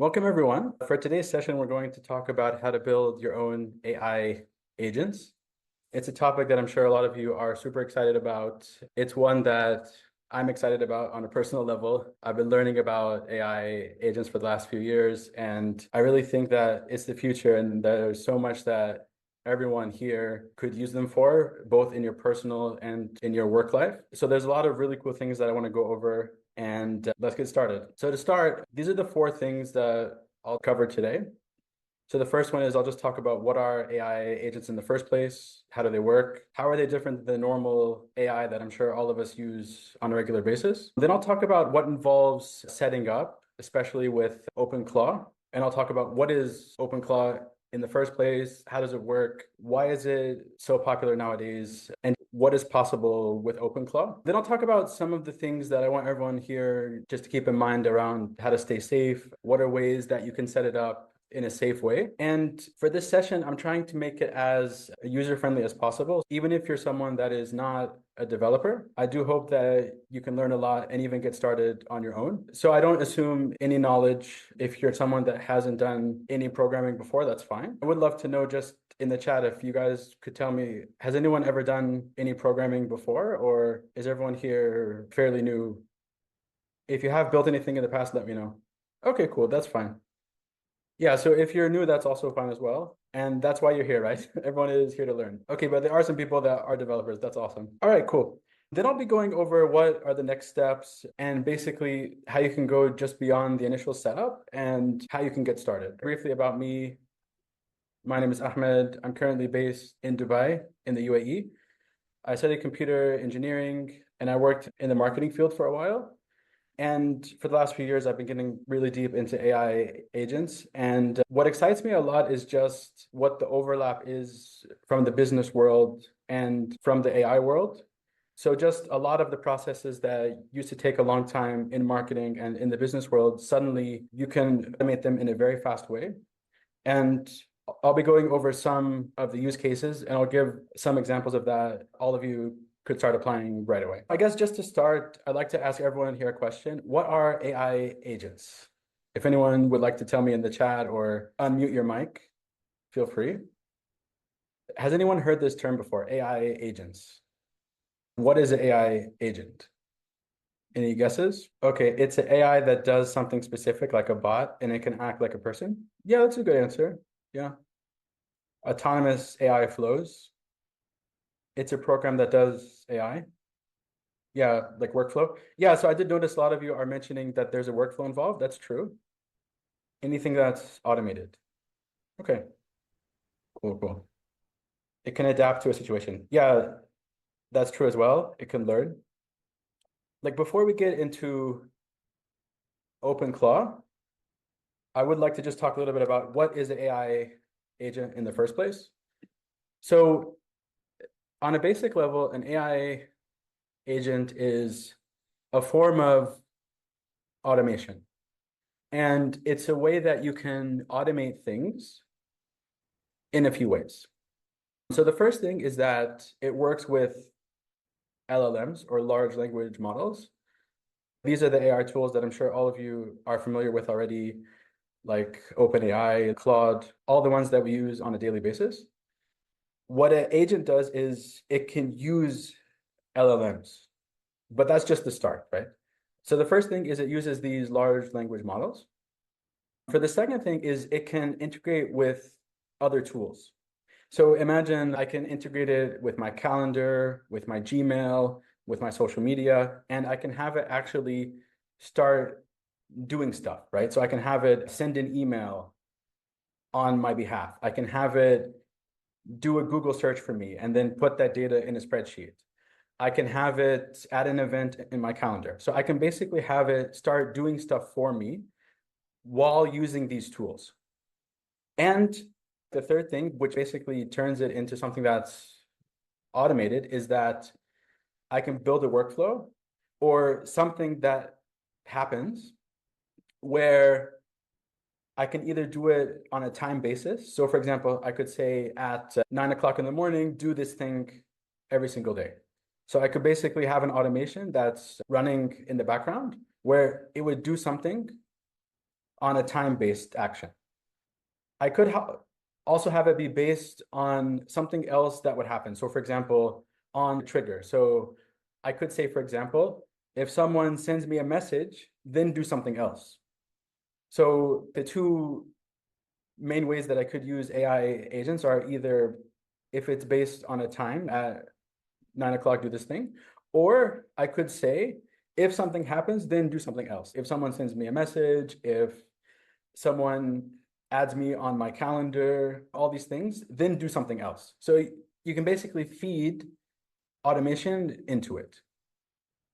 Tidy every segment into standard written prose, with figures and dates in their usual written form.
Welcome, everyone. For today's session, we're going to talk about how to build your own AI agents. It's a topic that I'm sure a lot of you are super excited about. It's one that I'm excited about on a personal level. I've been learning about AI agents for the last few years, and I really think that it's the future, and there's so much that everyone here could use them for, both in your personal and in your work life. So there's a lot of really cool things that I want to go over, and let's get started. So to start, these are the four things that I'll cover today. So the first one is I'll just talk about what are AI agents in the first place, how do they work, how are they different than the normal AI that I'm sure all of us use on a regular basis. Then I'll talk about what involves setting up, especially with OpenClaw. And I'll talk about what is OpenClaw in the first place, how does it work, why is it so popular nowadays, and what is possible with OpenClaw. Then I'll talk about some of the things that I want everyone here just to keep in mind around how to stay safe, what are ways that you can set it up in a safe way. And for this session, I'm trying to make it as user-friendly as possible. Even if you're someone that is not a developer, I do hope that you can learn a lot and even get started on your own. So I don't assume any knowledge. If you're someone that hasn't done any programming before, that's fine. I would love to know just in the chat if you guys could tell me, has anyone ever done any programming before, or is everyone here fairly new? If you have built anything in the past, let me know. Okay, cool. That's fine. Yeah, so if you're new, that's also fine as well. And that's why you're here, right? Everyone is here to learn. Okay, but there are some people that are developers. That's awesome. All right, cool. Then I'll be going over what are the next steps and basically how you can go just beyond the initial setup and how you can get started. Briefly about me, my name is Ahmed. I'm currently based in Dubai in the UAE. I studied computer engineering and I worked in the marketing field for a while. And for the last few years, I've been getting really deep into AI agents. And what excites me a lot is just what the overlap is from the business world and from the AI world. So just a lot of the processes that used to take a long time in marketing and in the business world, suddenly you can automate them in a very fast way. And I'll be going over some of the use cases and I'll give some examples of that. All of you could start applying right away. I guess just to start, I'd like to ask everyone here a question. What are AI agents? If anyone would like to tell me in the chat or unmute your mic, feel free. Has anyone heard this term before, AI agents? What is an AI agent? Any guesses? Okay, it's an AI that does something specific like a bot and it can act like a person. Yeah, that's a good answer. Yeah. Autonomous AI flows. It's a program that does AI. Yeah, like workflow. Yeah, so I did notice a lot of you are mentioning that there's a workflow involved. That's true. Anything that's automated. Okay, cool, cool. It can adapt to a situation. Yeah, that's true as well. It can learn. Like before we get into OpenClaw, I would like to just talk a little bit about what is an AI agent in the first place. So on a basic level, an AI agent is a form of automation. And it's a way that you can automate things in a few ways. So the first thing is that it works with LLMs or large language models. These are the AI tools that I'm sure all of you are familiar with already, like OpenAI, Claude, all the ones that we use on a daily basis. What an agent does is it can use LLMs, but that's just the start, right? So the first thing is it uses these large language models. For the second thing is it can integrate with other tools. So imagine I can integrate it with my calendar, with my Gmail, with my social media, and I can have it actually start doing stuff, right? So I can have it send an email on my behalf. I can have it do a Google search for me and then put that data in a spreadsheet. I can have it add an event in my calendar. So I can basically have it start doing stuff for me while using these tools. And the third thing, which basically turns it into something that's automated, is that I can build a workflow or something that happens where I can either do it on a time basis. So for example, I could say at 9 o'clock in the morning, do this thing every single day. So I could basically have an automation that's running in the background where it would do something on a time-based action. I could also have it be based on something else that would happen. So for example, on trigger. So I could say, for example, if someone sends me a message, then do something else. So the two main ways that I could use AI agents are either if it's based on a time at 9 o'clock, do this thing, or I could say, if something happens, then do something else. If someone sends me a message, if someone adds me on my calendar, all these things, then do something else. So you can basically feed automation into it.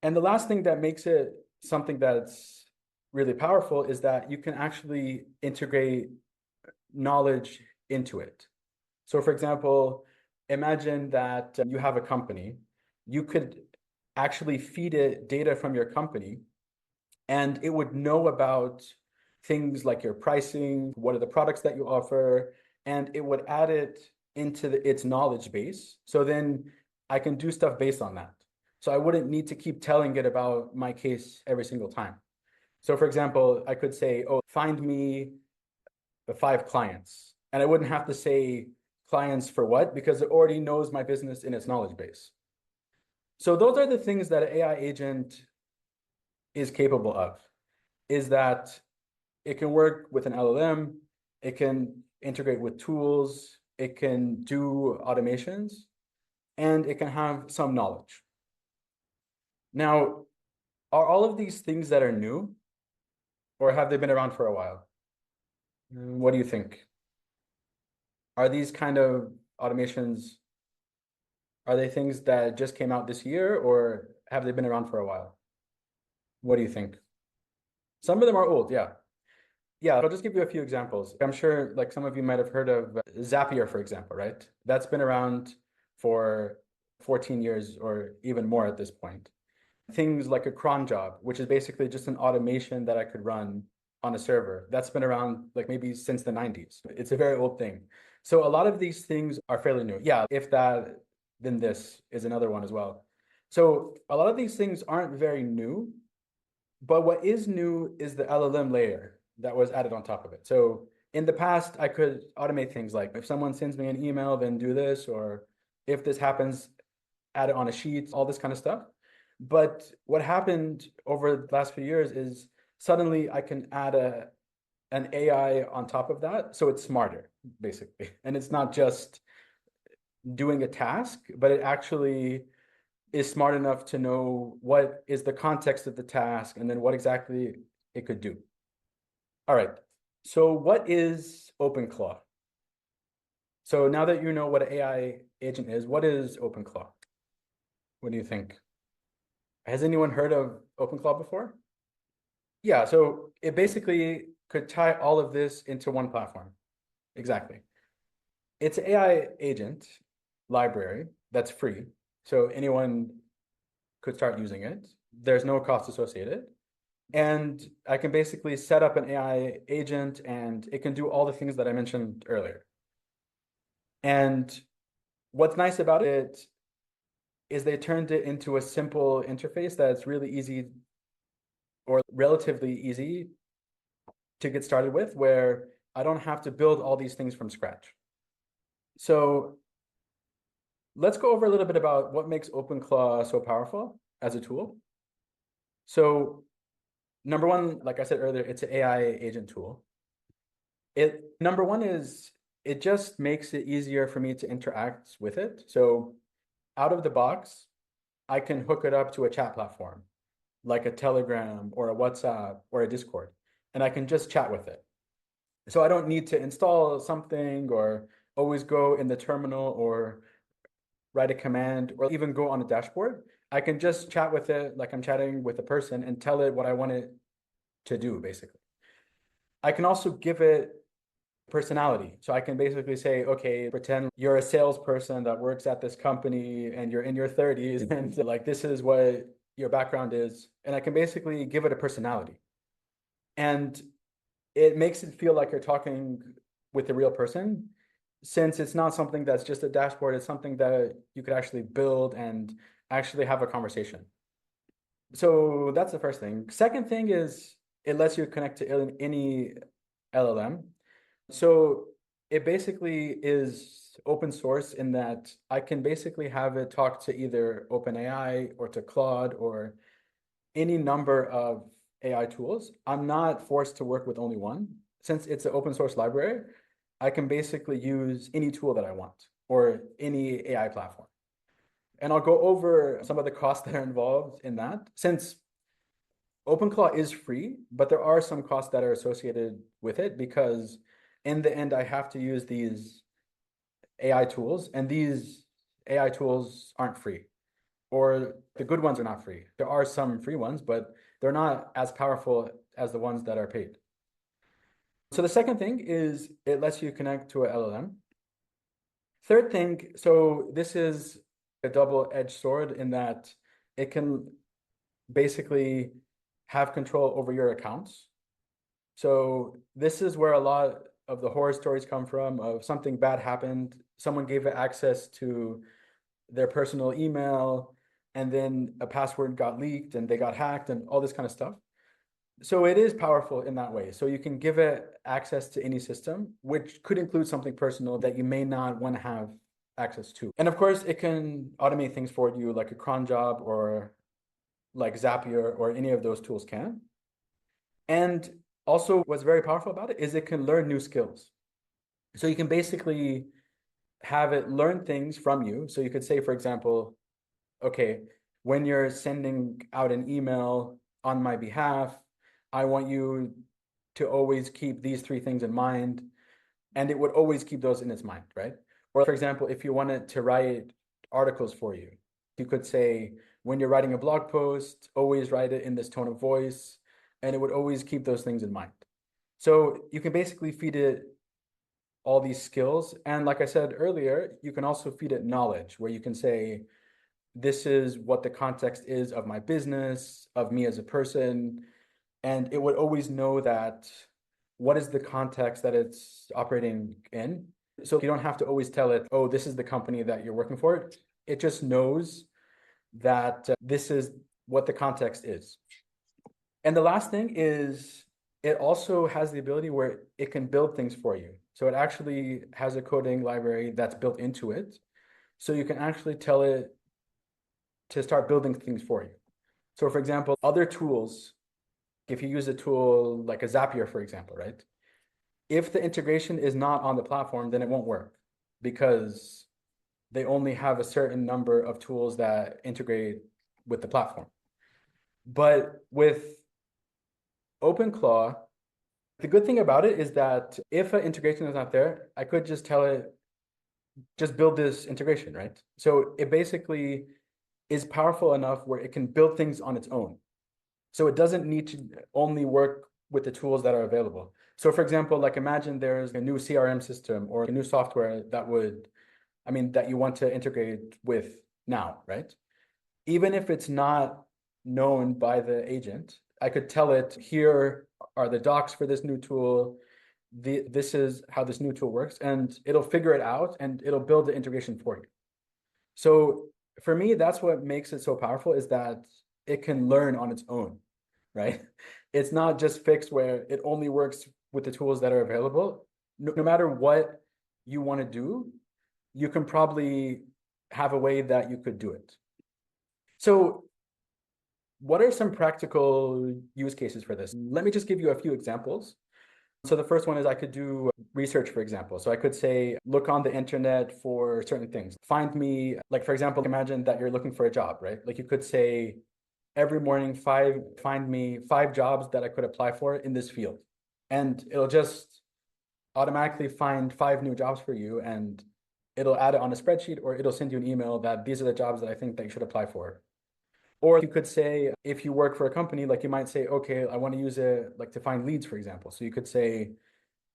And the last thing that makes it something that's really powerful is that you can actually integrate knowledge into it. So for example, imagine that you have a company. You could actually feed it data from your company, and it would know about things like your pricing, what are the products that you offer, and it would add it into its knowledge base. So then I can do stuff based on that. So I wouldn't need to keep telling it about my case every single time. So for example, I could say, oh, find me the 5 clients. And I wouldn't have to say clients for what, because it already knows my business in its knowledge base. So those are the things that an AI agent is capable of, is that it can work with an LLM, it can integrate with tools, it can do automations, and it can have some knowledge. Now, are all of these things that are new, or have they been around for a while? What do you think? Are these kind of automations, are they things that just came out this year, or have they been around for a while? What do you think? Some of them are old, yeah. Yeah, I'll just give you a few examples. I'm sure like some of you might have heard of Zapier, for example, right? That's been around for 14 years or even more at this point. Things like a cron job, which is basically just an automation that I could run on a server. That's been around like maybe since the 90s. It's a very old thing. So a lot of these things are fairly new. Yeah, if that, then this is another one as well. So a lot of these things aren't very new, but what is new is the LLM layer that was added on top of it. So in the past, I could automate things like if someone sends me an email, then do this, or if this happens, add it on a sheet, all this kind of stuff. But what happened over the last few years is suddenly I can add an AI on top of that. So it's smarter, basically. And it's not just doing a task, but it actually is smart enough to know what is the context of the task and then what exactly it could do. All right. So what is OpenClaw? So now that you know what an AI agent is, what is OpenClaw? What do you think? Has anyone heard of OpenClaw before? Yeah, so it basically could tie all of this into one platform. Exactly. It's an AI agent library that's free. So anyone could start using it. There's no cost associated. And I can basically set up an AI agent and it can do all the things that I mentioned earlier. And what's nice about it is they turned it into a simple interface that's really easy or relatively easy to get started with, where I don't have to build all these things from scratch. So let's go over a little bit about what makes OpenClaw so powerful as a tool. So number one, like I said earlier, it's an AI agent tool. Number one is it just makes it easier for me to interact with it. So out of the box, I can hook it up to a chat platform like a Telegram or a WhatsApp or a Discord, and I can just chat with it. So I don't need to install something or always go in the terminal or write a command or even go on a dashboard. I can just chat with it like I'm chatting with a person and tell it what I want it to do, basically. I can also give it personality. So I can basically say, okay, pretend you're a salesperson that works at this company and you're in your 30s and like this is what your background is. And I can basically give it a personality. And it makes it feel like you're talking with a real person, since it's not something that's just a dashboard, it's something that you could actually build and actually have a conversation. So that's the first thing. Second thing is it lets you connect to any LLM. So it basically is open source in that I can basically have it talk to either OpenAI or to Claude or any number of AI tools. I'm not forced to work with only one. Since it's an open source library, I can basically use any tool that I want or any AI platform. And I'll go over some of the costs that are involved in that. Since OpenClaw is free, but there are some costs that are associated with it because in the end, I have to use these AI tools, and these AI tools aren't free, or the good ones are not free. There are some free ones, but they're not as powerful as the ones that are paid. So the second thing is it lets you connect to a LLM. Third thing, so this is a double-edged sword in that it can basically have control over your accounts. So this is where a lot of the horror stories come from of something bad happened, someone gave it access to their personal email, and then a password got leaked and they got hacked and all this kind of stuff. So it is powerful in that way. So you can give it access to any system, which could include something personal that you may not want to have access to. And of course, it can automate things for you like a cron job or like Zapier or any of those tools can. And also what's very powerful about it is it can learn new skills. So you can basically have it learn things from you. So you could say, for example, okay, when you're sending out an email on my behalf, I want you to always keep these three things in mind. And it would always keep those in its mind, right? Or for example, if you wanted to write articles for you, you could say, when you're writing a blog post, always write it in this tone of voice, and it would always keep those things in mind. So you can basically feed it all these skills. And like I said earlier, you can also feed it knowledge, where you can say, this is what the context is of my business, of me as a person. And it would always know that what is the context that it's operating in. So you don't have to always tell it, oh, this is the company that you're working for. It just knows that this is what the context is. And the last thing is it also has the ability where it can build things for you. So it actually has a coding library that's built into it. So you can actually tell it to start building things for you. So for example, other tools, if you use a tool like a Zapier, for example, right? If the integration is not on the platform, then it won't work because they only have a certain number of tools that integrate with the platform. But with OpenClaw, the good thing about it is that if an integration is not there, I could just tell it, just build this integration, right? So it basically is powerful enough where it can build things on its own. So it doesn't need to only work with the tools that are available. So for example, like imagine there's a new CRM system or a new software that would, that you want to integrate with now, right? Even if it's not known by the agent, I could tell it, here are the docs for this new tool. This is how this new tool works, and it'll figure it out and it'll build the integration for you. So for me, that's what makes it so powerful, is that it can learn on its own, right? It's not just fixed where it only works with the tools that are available. No matter what you want to do, you can probably have a way that you could do it. So what are some practical use cases for this? Let me just give you a few examples. So the first one is I could do research, for example. So I could say, look on the internet for certain things. Find me, like, for example, imagine that you're looking for a job, right? Like you could say, every morning, find me 5 jobs that I could apply for in this field. And it'll just automatically find 5 new jobs for you, and it'll add it on a spreadsheet, or it'll send you an email that these are the jobs that I think that you should apply for. Or you could say, if you work for a company, like you might say, okay, I want to use it like to find leads, for example. So you could say,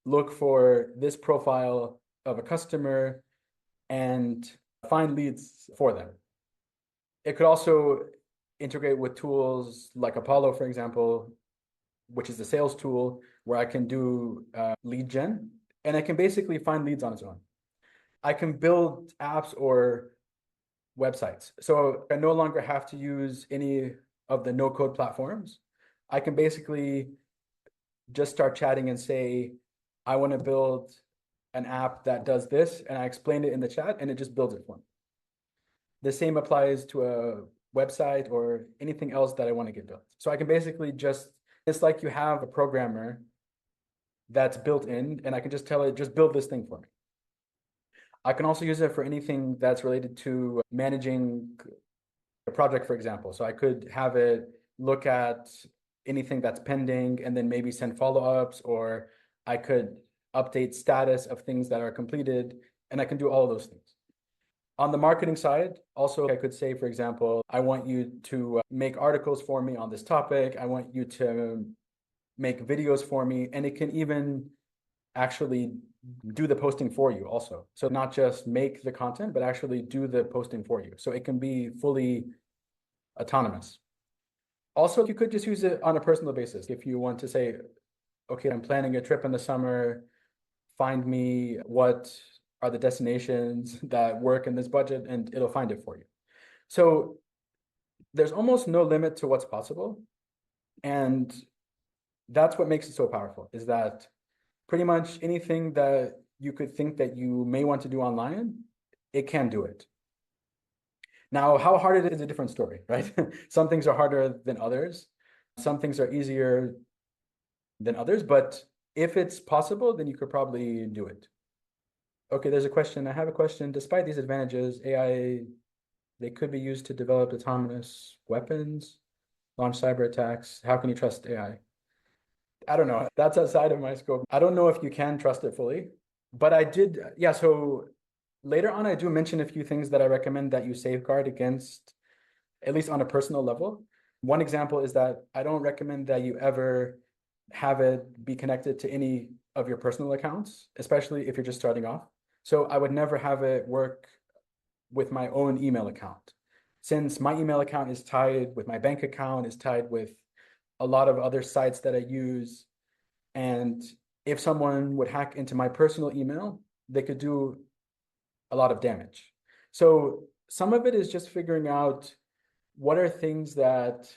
look for this profile of a customer and find leads for them. It could also integrate with tools like Apollo, for example, which is the sales tool where I can do lead gen, and I can basically find leads on its own. I can build apps or websites. So I no longer have to use any of the no-code platforms. I can basically just start chatting and say, I want to build an app that does this, and I explained it in the chat, and it just builds it for me. The same applies to a website or anything else that I want to get built. So I can basically just, it's like you have a programmer that's built in, and I can just tell it, just build this thing for me. I can also use it for anything that's related to managing a project, for example. So I could have it look at anything that's pending and then maybe send follow-ups, or I could update status of things that are completed, and I can do all of those things. On the marketing side, also, I could say, for example, I want you to make articles for me on this topic. I want you to make videos for me, and it can even actually do the posting for you also. So not just make the content, but actually do the posting for you. So it can be fully autonomous. Also, you could just use it on a personal basis. If you want to say, okay, I'm planning a trip in the summer, find me what are the destinations that work in this budget, and it'll find it for you. So there's almost no limit to what's possible. And that's what makes it so powerful, is that pretty much anything that you could think that you may want to do online, it can do it. Now, how hard it is a different story, right? Some things are harder than others. Some things are easier than others, but if it's possible, then you could probably do it. Okay, there's a question. I have a question. Despite these advantages, AI, they could be used to develop autonomous weapons, launch cyber attacks. How can you trust AI? I don't know. That's outside of my scope. I don't know if you can trust it fully, but I did. Yeah, so later on, I do mention a few things that I recommend that you safeguard against, at least on a personal level. One example is that I don't recommend that you ever have it be connected to any of your personal accounts, especially if you're just starting off. So I would never have it work with my own email account. Since my email account is tied with my bank account, is tied with a lot of other sites that I use. And if someone would hack into my personal email, they could do a lot of damage. So some of it is just figuring out what are things that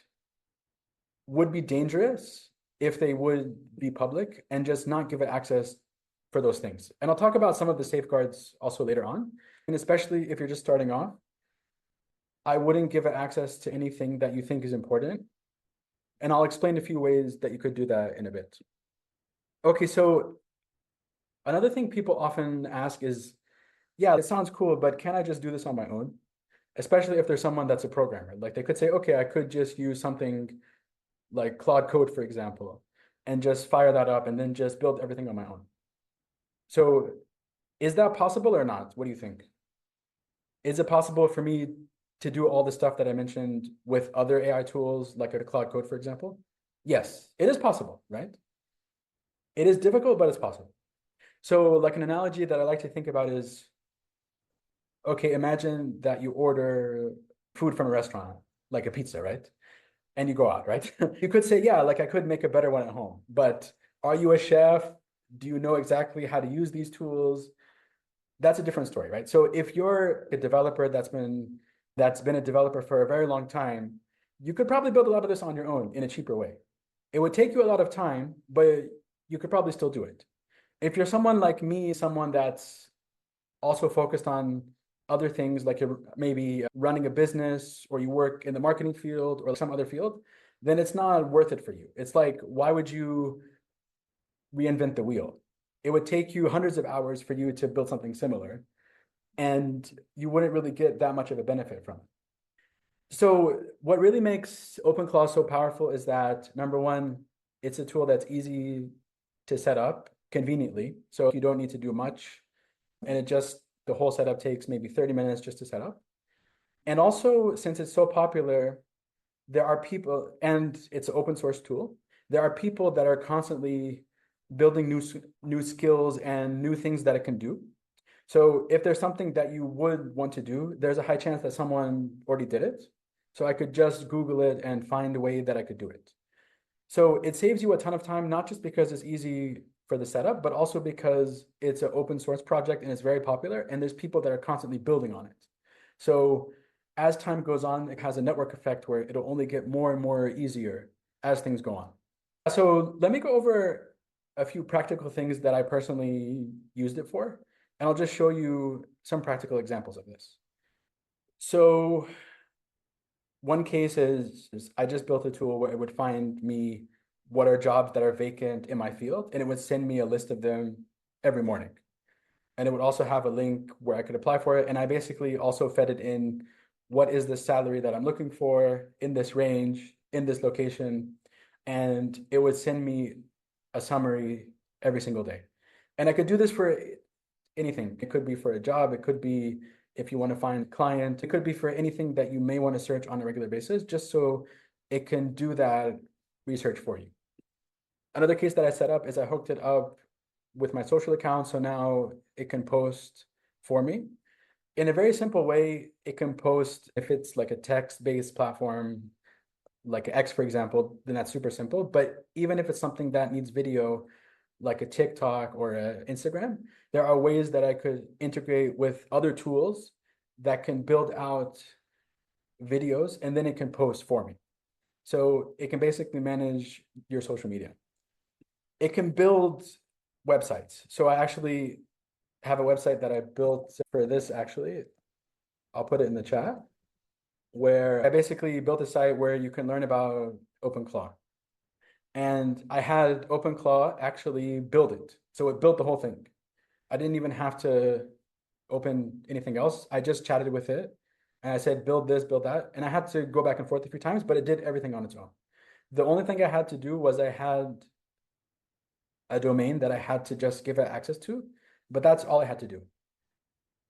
would be dangerous if they would be public, and just not give it access for those things. And I'll talk about some of the safeguards also later on. And especially if you're just starting off, I wouldn't give it access to anything that you think is important. And I'll explain a few ways that you could do that in a bit. Okay, so another thing people often ask is, yeah, it sounds cool, but can I just do this on my own? Especially if there's someone that's a programmer. Like they could say, okay, I could just use something like Claude Code, for example, and just fire that up and then just build everything on my own. So is that possible or not? What do you think? Is it possible for me to do all the stuff that I mentioned with other AI tools, like a Claude Code, for example? Yes, it is possible, right? It is difficult, but it's possible. So like an analogy that I like to think about is, okay, imagine that you order food from a restaurant, like a pizza, right? And you go out, right? You could say, yeah, like I could make a better one at home, but are you a chef? Do you know exactly how to use these tools? That's a different story, right? So if you're a developer that's been a developer for a very long time, you could probably build a lot of this on your own in a cheaper way. It would take you a lot of time, but you could probably still do it. If you're someone like me, someone that's also focused on other things, like you're maybe running a business or you work in the marketing field or some other field, then it's not worth it for you. It's like, why would you reinvent the wheel? It would take you hundreds of hours for you to build something similar, and you wouldn't really get that much of a benefit from it. So what really makes OpenClaw so powerful is that, number one, it's a tool that's easy to set up conveniently. So you don't need to do much. And the whole setup takes maybe 30 minutes just to set up. And also, since it's so popular, there are people, and it's an open source tool, there are people that are constantly building new skills and new things that it can do. So if there's something that you would want to do, there's a high chance that someone already did it. So I could just Google it and find a way that I could do it. So it saves you a ton of time, not just because it's easy for the setup, but also because it's an open source project and it's very popular, and there's people that are constantly building on it. So as time goes on, it has a network effect where it'll only get more and more easier as things go on. So let me go over a few practical things that I personally used it for, and I'll just show you some practical examples of this. So one case is I just built a tool where it would find me what are jobs that are vacant in my field, and it would send me a list of them every morning. And it would also have a link where I could apply for it. And I basically also fed it in what is the salary that I'm looking for in this range, in this location. And it would send me a summary every single day. And I could do this for anything. It could be for a job, it could be if you want to find a client, it could be for anything that you may want to search on a regular basis, just so it can do that research for you. Another case that I set up is I hooked it up with my social account. So now it can post for me. In a very simple way, it can post if it's like a text-based platform, like X, for example, then that's super simple. But even if it's something that needs video, like a TikTok or a Instagram, there are ways that I could integrate with other tools that can build out videos and then it can post for me. So it can basically manage your social media. It can build websites. So I actually have a website that I built for this actually. I'll put it in the chat, where I basically built a site where you can learn about OpenClaw. And I had OpenClaw actually build it. So it built the whole thing. I didn't even have to open anything else. I just chatted with it and I said, build this, build that. And I had to go back and forth a few times, but it did everything on its own. The only thing I had to do was I had a domain that I had to just give it access to, but that's all I had to do.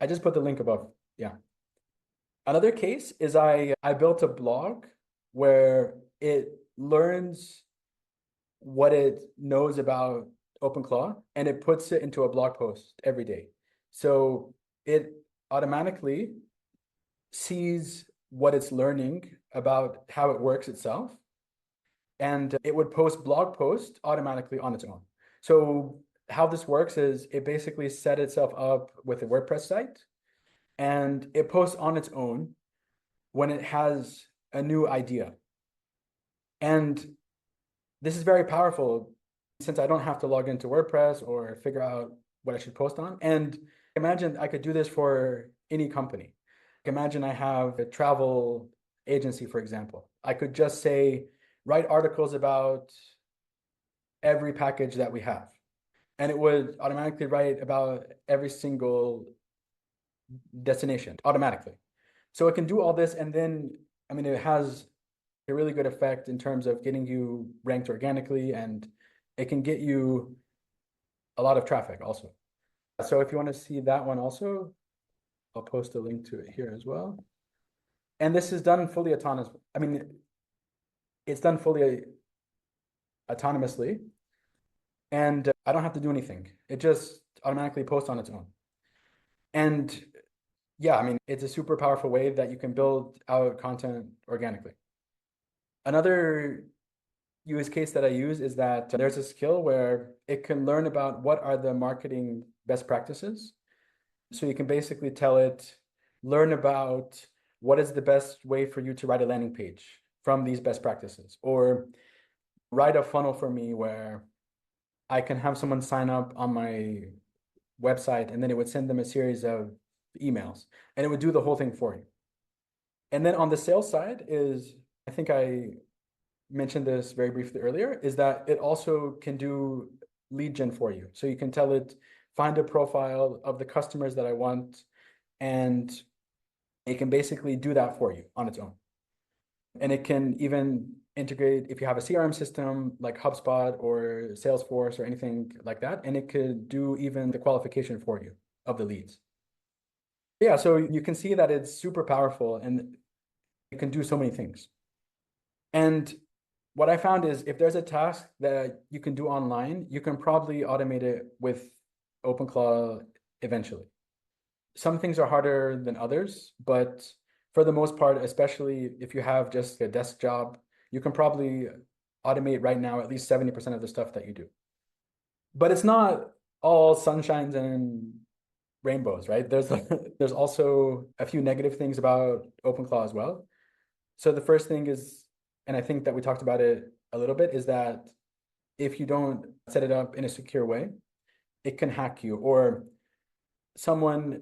I just put the link above. Yeah. Another case is I built a blog where it learns what it knows about OpenClaw and it puts it into a blog post every day. So it automatically sees what it's learning about how it works itself, and it would post blog posts automatically on its own. So how this works is it basically set itself up with a WordPress site and it posts on its own when it has a new idea. And this is very powerful since I don't have to log into WordPress or figure out what I should post on. And imagine I could do this for any company. Imagine I have a travel agency, for example. I could just say, write articles about every package that we have. And it would automatically write about every single destination automatically. So it can do all this. And then, I mean, it has a really good effect in terms of getting you ranked organically, and it can get you a lot of traffic also. So if you want to see that one also, I'll post a link to it here as well. And this is done fully autonomous. I mean, it's done fully autonomously, and I don't have to do anything. It just automatically posts on its own. And yeah, I mean, it's a super powerful way that you can build out content organically. Another use case that I use is that there's a skill where it can learn about what are the marketing best practices. So you can basically tell it, learn about what is the best way for you to write a landing page from these best practices, or write a funnel for me where I can have someone sign up on my website and then it would send them a series of emails and it would do the whole thing for you. And then on the sales side is, I think I mentioned this very briefly earlier, is that it also can do lead gen for you. So you can tell it, find a profile of the customers that I want, and it can basically do that for you on its own. And it can even integrate if you have a CRM system like HubSpot or Salesforce or anything like that, and it could do even the qualification for you of the leads. Yeah, so you can see that it's super powerful and it can do so many things. And what I found is if there's a task that you can do online, you can probably automate it with OpenClaw eventually. Some things are harder than others, but for the most part, especially if you have just a desk job, you can probably automate right now at least 70% of the stuff that you do. But it's not all sunshines and rainbows, right? There's also a few negative things about OpenClaw as well. So the first thing is, and I think that we talked about it a little bit, is that if you don't set it up in a secure way, it can hack you, or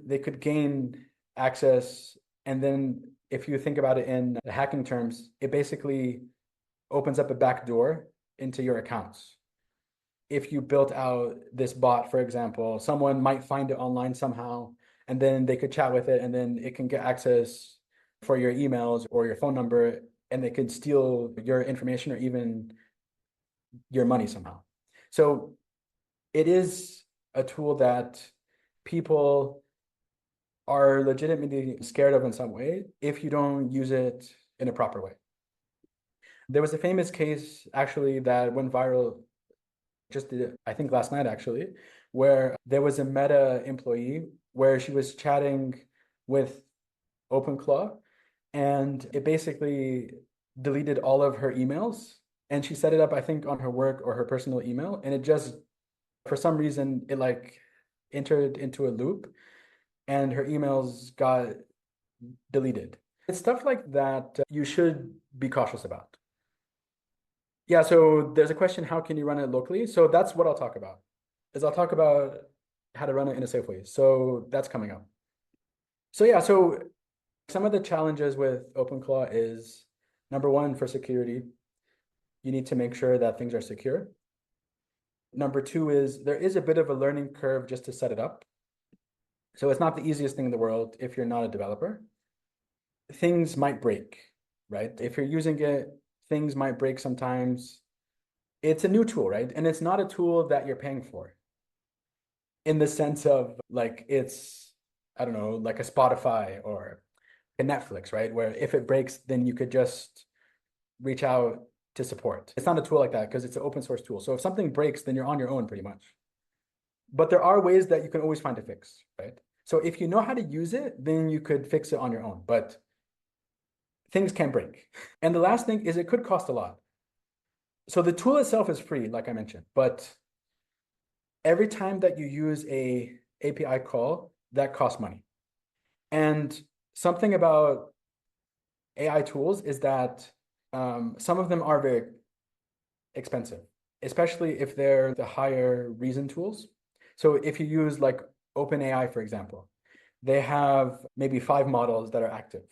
they could gain access. And then if you think about it in hacking terms, it basically opens up a back door into your accounts. If you built out this bot, for example, someone might find it online somehow, and then they could chat with it, and then it can get access for your emails or your phone number, and they could steal your information or even your money somehow. So it is a tool that people are legitimately scared of in some way if you don't use it in a proper way. There was a famous case actually that went viral I think last night actually, where there was a Meta employee where she was chatting with OpenClaw, and it basically deleted all of her emails. And she set it up, I think, on her work or her personal email, and it just, for some reason, it like entered into a loop, and her emails got deleted. It's stuff like that you should be cautious about. Yeah, so there's a question, how can you run it locally? So that's what I'll talk about, is I'll talk about how to run it in a safe way. So that's coming up. So yeah, so some of the challenges with OpenClaw is, number one, for security, you need to make sure that things are secure. Number two is there is a bit of a learning curve just to set it up. So it's not the easiest thing in the world if you're not a developer. Things might break, right? If you're using it, things might break sometimes. It's a new tool, right? And it's not a tool that you're paying for, in the sense of like it's, I don't know, like a Spotify or a Netflix, right? Where if it breaks, then you could just reach out to support. It's not a tool like that because it's an open source tool. So if something breaks, then you're on your own pretty much. But there are ways that you can always find a fix, right? So if you know how to use it, then you could fix it on your own. But things can break. And the last thing is it could cost a lot. So the tool itself is free, like I mentioned, but every time that you use a API call, that costs money. And something about AI tools is that some of them are very expensive, especially if they're the higher reason tools. So if you use like OpenAI, for example, they have maybe 5 models that are active.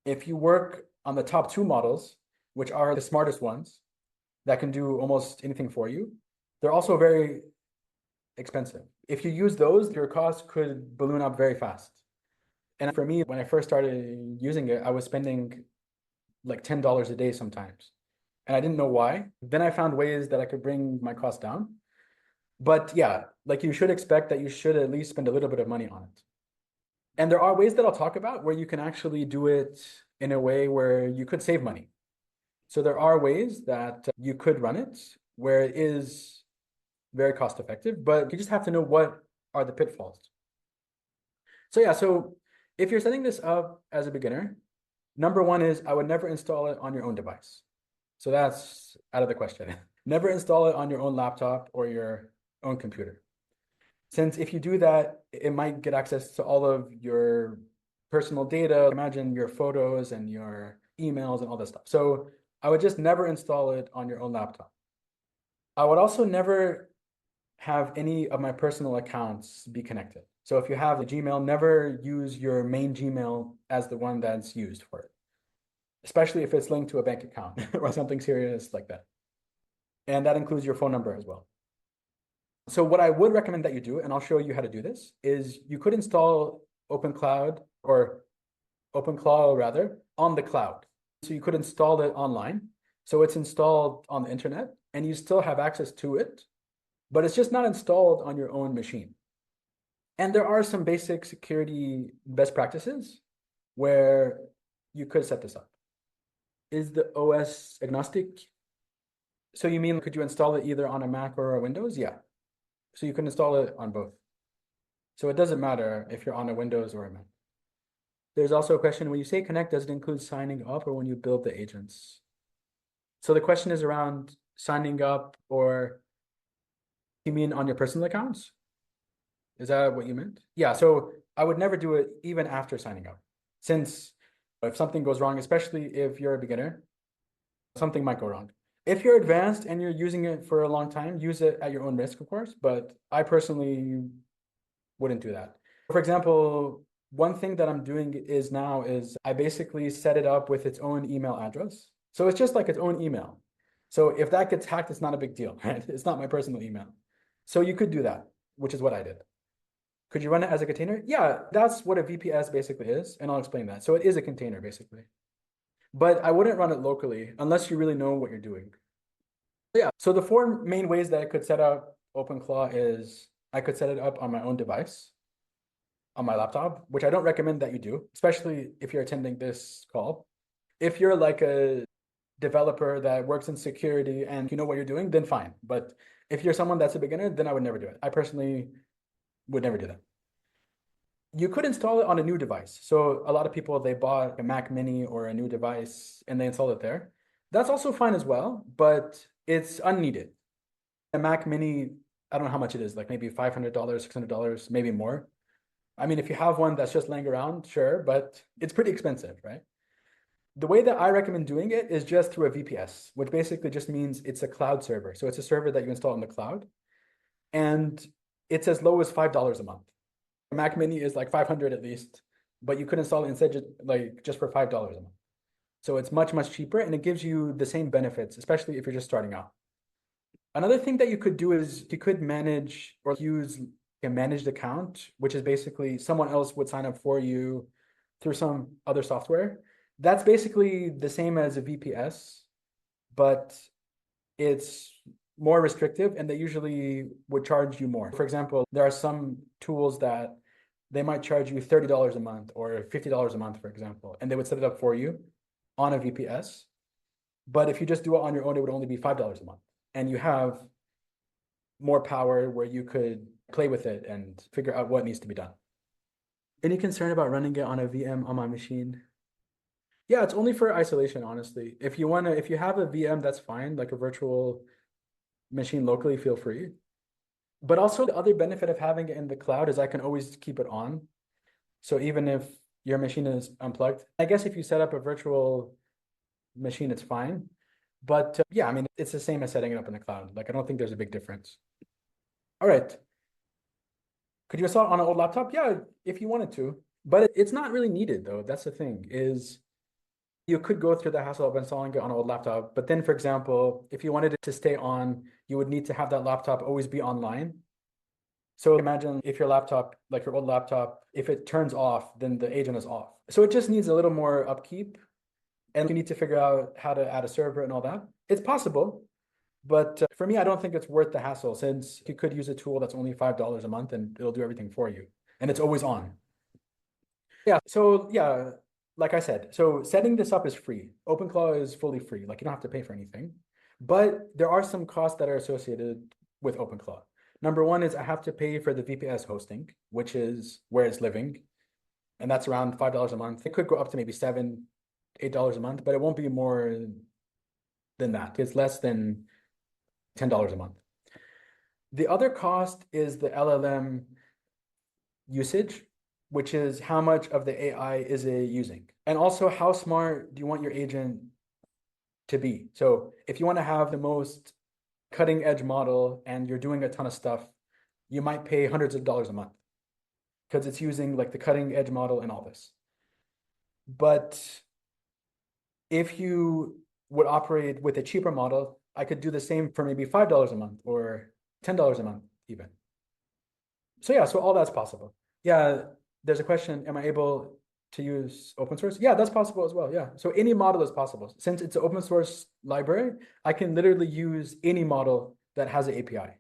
If you work on the top 2 models, which are the smartest ones that can do almost anything for you, they're also very expensive. If you use those, your costs could balloon up very fast. And for me, when I first started using it, I was spending like $10 a day sometimes. And I didn't know why. Then I found ways that I could bring my costs down. But yeah, like you should expect that you should at least spend a little bit of money on it. And there are ways that I'll talk about where you can actually do it in a way where you could save money. So there are ways that you could run it where it is very cost effective, but you just have to know what are the pitfalls. So yeah, so if you're setting this up as a beginner, number one is I would never install it on your own device. So that's out of the question. Never install it on your own laptop or your own computer. Since if you do that, it might get access to all of your personal data. Imagine your photos and your emails and all this stuff. So I would just never install it on your own laptop. I would also never have any of my personal accounts be connected. So if you have a Gmail, never use your main Gmail as the one that's used for it, especially if it's linked to a bank account or something serious like that. And that includes your phone number as well. So what I would recommend that you do, and I'll show you how to do this, is you could install OpenCloud or OpenClaw rather on the cloud. So you could install it online. So it's installed on the internet and you still have access to it, but it's just not installed on your own machine. And there are some basic security best practices where you could set this up. Is the OS agnostic? So you mean, could you install it either on a Mac or a Windows? Yeah. So you can install it on both. So it doesn't matter if you're on a Windows or a Mac. There's also a question, when you say connect, does it include signing up or when you build the agents? So the question is around signing up, or you mean on your personal accounts? Is that what you meant? Yeah, so I would never do it even after signing up, since if something goes wrong, especially if you're a beginner, something might go wrong. If you're advanced and you're using it for a long time, use it at your own risk, of course, but I personally wouldn't do that. For example, one thing that I'm doing is I basically set it up with its own email address. So it's just like its own email. So if that gets hacked, it's not a big deal, right? It's not my personal email. So you could do that, which is what I did. Could you run it as a container? Yeah, that's what a VPS basically is, and I'll explain that. So it is a container basically. But I wouldn't run it locally unless you really know what you're doing. Yeah, so the four main ways that I could set up OpenClaw is I could set it up on my own device, on my laptop, which I don't recommend that you do, especially if you're attending this call. If you're like a developer that works in security and you know what you're doing, then fine. But if you're someone that's a beginner, then I would never do it. I personally would never do that. You could install it on a new device. So a lot of people, they bought a Mac Mini or a new device and they installed it there. That's also fine as well, but it's unneeded. A Mac Mini, I don't know how much it is, like maybe $500, $600, maybe more. I mean, if you have one that's just laying around, sure, but it's pretty expensive, right? The way that I recommend doing it is just through a VPS, which basically just means it's a cloud server. So it's a server that you install in the cloud, and it's as low as $5 a month. A Mac Mini is like 500 at least, but you could install it instead just for $5 a month. So it's much, much cheaper, and it gives you the same benefits, especially if you're just starting out. Another thing that you could do is you could manage or use a managed account, which is basically someone else would sign up for you through some other software. That's basically the same as a VPS, but it's more restrictive and they usually would charge you more. For example, there are some tools that they might charge you $30 a month or $50 a month, for example, and they would set it up for you on a VPS. But if you just do it on your own, it would only be $5 a month. And you have more power where you could play with it and figure out what needs to be done. Any concern about running it on a VM on my machine? Yeah, it's only for isolation, honestly. If you have a VM, that's fine, like a virtual machine locally, feel free. But also the other benefit of having it in the cloud is I can always keep it on. So even if your machine is unplugged, I guess if you set up a virtual machine, it's fine. But yeah, I mean, it's the same as setting it up in the cloud. Like, I don't think there's a big difference. All right. Could you install it on an old laptop? Yeah, if you wanted to. But it's not really needed, though. That's the thing, is you could go through the hassle of installing it on an old laptop. But then, for example, if you wanted it to stay on, you would need to have that laptop always be online. So imagine if your laptop, like your old laptop, if it turns off, then the agent is off. So it just needs a little more upkeep. And you need to figure out how to add a server and all that. It's possible, but for me, I don't think it's worth the hassle since you could use a tool that's only $5 a month and it'll do everything for you. And it's always on. Yeah, so yeah, like I said, so setting this up is free. OpenClaw is fully free, like you don't have to pay for anything. But there are some costs that are associated with OpenClaw. Number one is I have to pay for the VPS hosting, which is where it's living. And that's around $5 a month. It could go up to maybe $7, $8 a month, but it won't be more than that. It's less than $10 a month. The other cost is the LLM usage, which is how much of the AI is it using? And also how smart do you want your agent to be? So if you want to have the most cutting edge model and you're doing a ton of stuff, you might pay hundreds of dollars a month because it's using like the cutting edge model and all this. But if you would operate with a cheaper model, I could do the same for maybe $5 a month or $10 a month even. So yeah, so all that's possible. Yeah, there's a question, am I able to use open source? Yeah, that's possible as well. Yeah, so any model is possible. Since it's an open source library, I can literally use any model that has an API.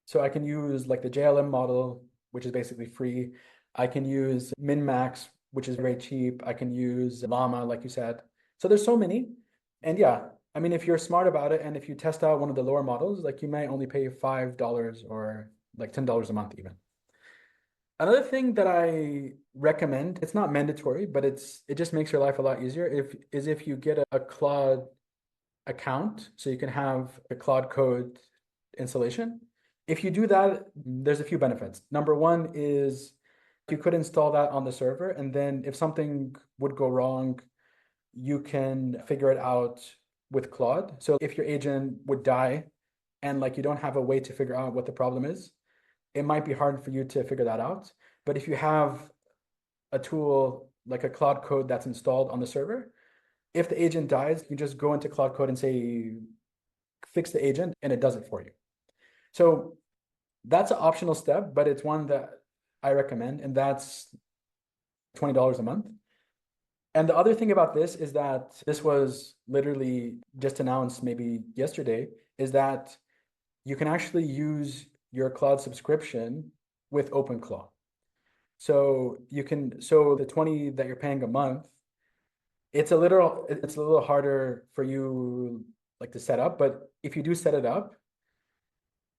So I can use like the JLM model, which is basically free. I can use min-max, which is very cheap. I can use Llama, like you said. So there's so many. And yeah, I mean, if you're smart about it and if you test out one of the lower models, like you might only pay $5 or like $10 a month even. Another thing that I recommend, it's not mandatory, but it just makes your life a lot easier if you get a Claude account, so you can have a Claude Code installation. If you do that, there's a few benefits. Number one is you could install that on the server, and then if something would go wrong, you can figure it out with Claude. So if your agent would die and like you don't have a way to figure out what the problem is, it might be hard for you to figure that out. But if you have a tool like a Claude Code that's installed on the server, if the agent dies, you just go into Claude Code and say, fix the agent, and it does it for you. So that's an optional step, but it's one that I recommend, and that's $20 a month. And the other thing about this is that this was literally just announced maybe yesterday, is that you can actually use your cloud subscription with OpenClaw. So you can, so the 20 that you're paying a month, it's a little harder for you like to set up, but if you do set it up,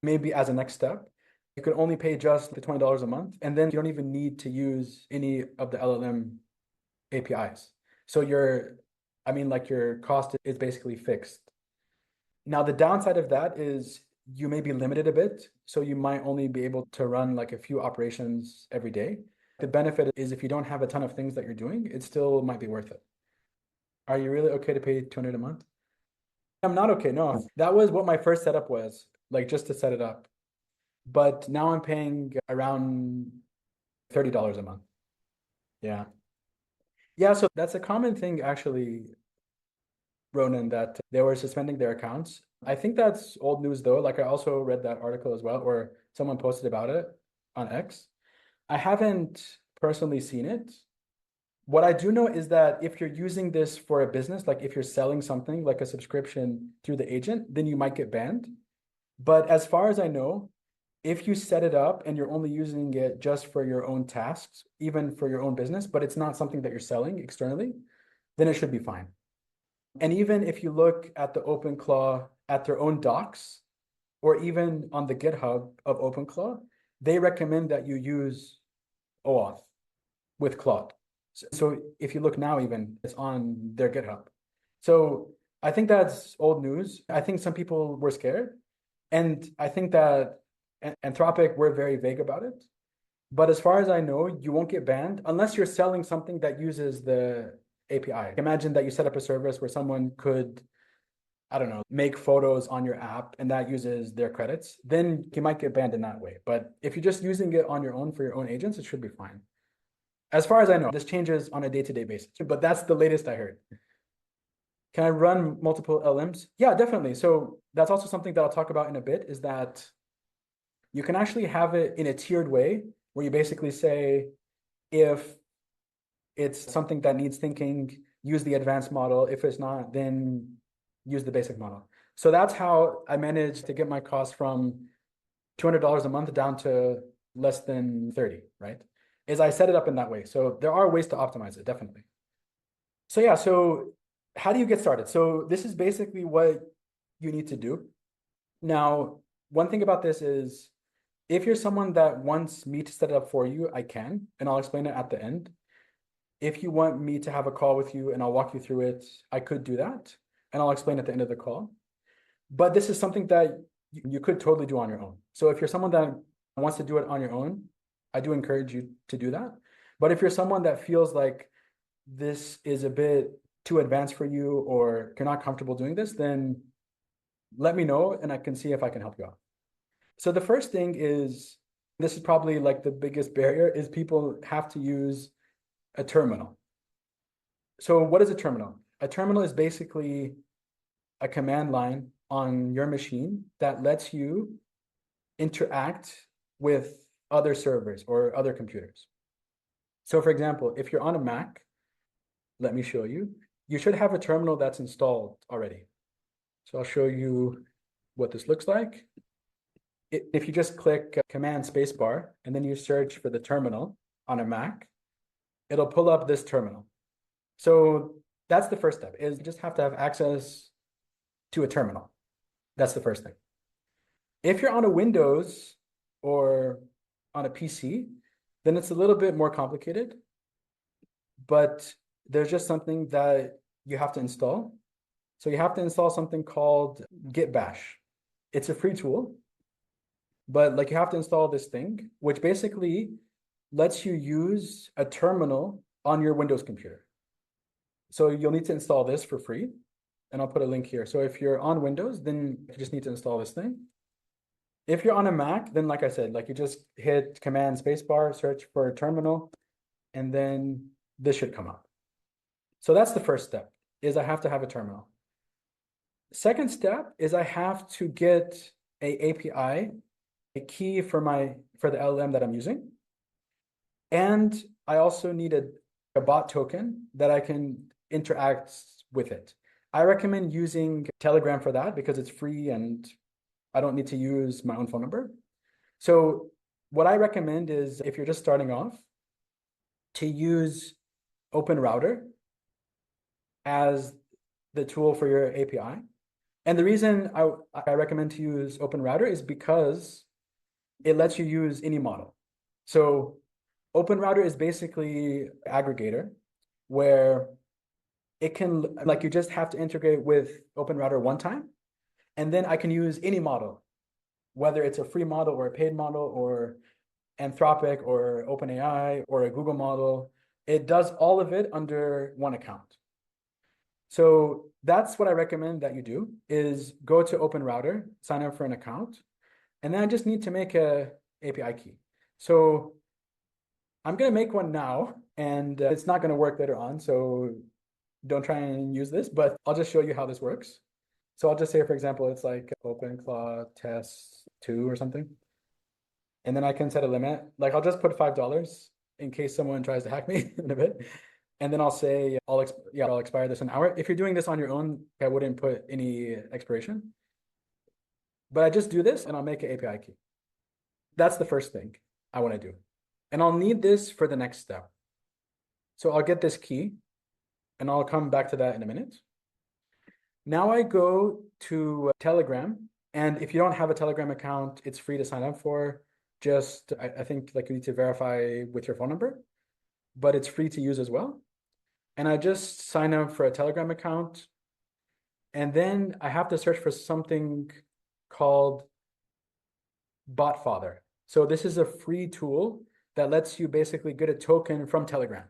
maybe as a next step, you can only pay just the $20 a month, and then you don't even need to use any of the LLM APIs. So your cost is basically fixed. Now, the downside of that is you may be limited a bit. So you might only be able to run like a few operations every day. The benefit is if you don't have a ton of things that you're doing, it still might be worth it. Are you really okay to pay $200 a month? I'm not okay. No, that was what my first setup was, like just to set it up. But now I'm paying around $30 a month. Yeah. Yeah, so that's a common thing actually, Ronan, that they were suspending their accounts. I think that's old news though. Like I also read that article as well, or someone posted about it on X. I haven't personally seen it. What I do know is that if you're using this for a business, like if you're selling something like a subscription through the agent, then you might get banned. But as far as I know, if you set it up and you're only using it just for your own tasks, even for your own business, but it's not something that you're selling externally, then it should be fine. And even if you look at the OpenClaw at their own docs, or even on the GitHub of OpenClaw, they recommend that you use OAuth with Claude. So if you look now, even it's on their GitHub. So I think that's old news. I think some people were scared. And I think that Anthropic were very vague about it. But as far as I know, you won't get banned unless you're selling something that uses the API. Imagine that you set up a service where someone could, I don't know, make photos on your app and that uses their credits, then you might get banned in that way. But if you're just using it on your own for your own agents, it should be fine. As far as I know, this changes on a day-to-day basis, but that's the latest I heard. Can I run multiple LMs? Yeah, definitely. So that's also something that I'll talk about in a bit, is that you can actually have it in a tiered way where you basically say, if it's something that needs thinking, use the advanced model. If it's not, then use the basic model. So that's how I managed to get my cost from $200 a month down to less than 30, right? Is I set it up in that way. So there are ways to optimize it, definitely. So yeah, so how do you get started? So this is basically what you need to do. Now, one thing about this is if you're someone that wants me to set it up for you, I can, and I'll explain it at the end. If you want me to have a call with you and I'll walk you through it, I could do that, and I'll explain at the end of the call. But this is something that you could totally do on your own. So if you're someone that wants to do it on your own, I do encourage you to do that. But if you're someone that feels like this is a bit too advanced for you or you're not comfortable doing this, then let me know and I can see if I can help you out. So the first thing is, this is probably like the biggest barrier, is people have to use a terminal. So what is a terminal? A terminal is basically a command line on your machine that lets you interact with other servers or other computers. So for example, if you're on a Mac, let me show you. You should have a terminal that's installed already. So I'll show you what this looks like. If you just click Command Spacebar and then you search for the terminal on a Mac, it'll pull up this terminal. So that's the first step, is you just have to have access to a terminal. That's the first thing. If you're on a Windows or on a PC, then it's a little bit more complicated, but there's just something that you have to install. So you have to install something called Git Bash. It's a free tool, but like you have to install this thing, which basically lets you use a terminal on your Windows computer. So you'll need to install this for free. and I'll put a link here. So if you're on Windows, then you just need to install this thing. If you're on a Mac, then like I said, like you just hit Command Spacebar, search for terminal, and then this should come up. So that's the first step, is I have to have a terminal. Second step is I have to get a API, a key for the LLM that I'm using. And I also need a bot token that I can interact with it. I recommend using Telegram for that because it's free and I don't need to use my own phone number. So what I recommend is, if you're just starting off, to use OpenRouter as the tool for your API. And the reason I recommend to use OpenRouter is because it lets you use any model. So OpenRouter is basically an aggregator where it can, like, you just have to integrate with OpenRouter one time, and then I can use any model, whether it's a free model or a paid model or Anthropic or OpenAI or a Google model. It does all of it under one account. So that's what I recommend that you do, is go to OpenRouter, sign up for an account, and then I just need to make a API key. So I'm going to make one now, and it's not going to work later on, so don't try and use this, but I'll just show you how this works. So I'll just say, for example, it's like OpenClaw test 2 or something. And then I can set a limit. Like, I'll just put $5 in case someone tries to hack me in a bit. And then I'll say, I'll expire this in an hour. If you're doing this on your own, I wouldn't put any expiration. But I just do this and I'll make an API key. That's the first thing I want to do. And I'll need this for the next step. So I'll get this key and I'll come back to that in a minute. Now I go to Telegram. And if you don't have a Telegram account, it's free to sign up for. Just, I think, like, you need to verify with your phone number, but it's free to use as well. And I just sign up for a Telegram account. And then I have to search for something called BotFather. So this is a free tool that lets you basically get a token from Telegram,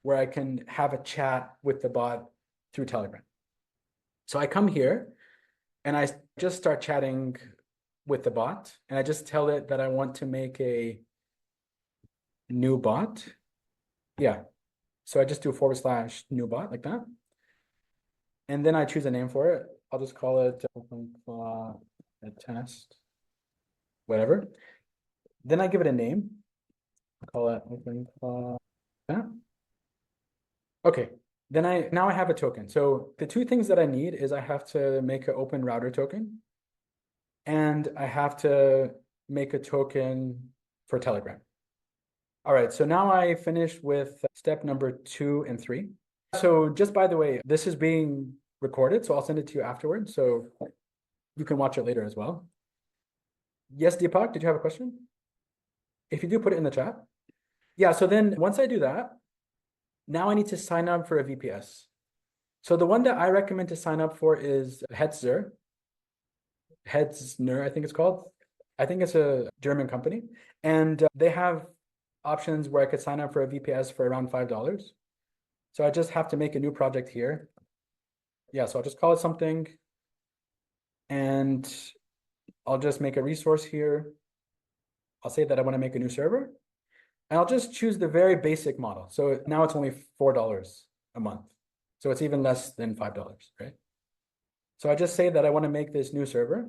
where I can have a chat with the bot through Telegram. So I come here and I just start chatting with the bot, and I just tell it that I want to make a new bot. Yeah. So I just do /new bot like that. And then I choose a name for it. I'll just call it OpenClaw test, whatever. Then I give it a name. I'll call it OpenClaw. Yeah. Okay. Then now I have a token. So the two things that I need is I have to make an OpenRouter token, and I have to make a token for Telegram. All right, so now I finished with step number 2 and 3. So just by the way, this is being recorded, so I'll send it to you afterwards, so you can watch it later as well. Yes, Deepak, did you have a question? If you do, put it in the chat. Yeah, so then once I do that, now I need to sign up for a VPS. So the one that I recommend to sign up for is Hetzner, I think it's called. I think it's a German company. And they have options where I could sign up for a VPS for around $5. So I just have to make a new project here. Yeah, so I'll just call it something. And I'll just make a resource here. I'll say that I want to make a new server. And I'll just choose the very basic model. So now it's only $4 a month. So it's even less than $5, right? So I just say that I want to make this new server,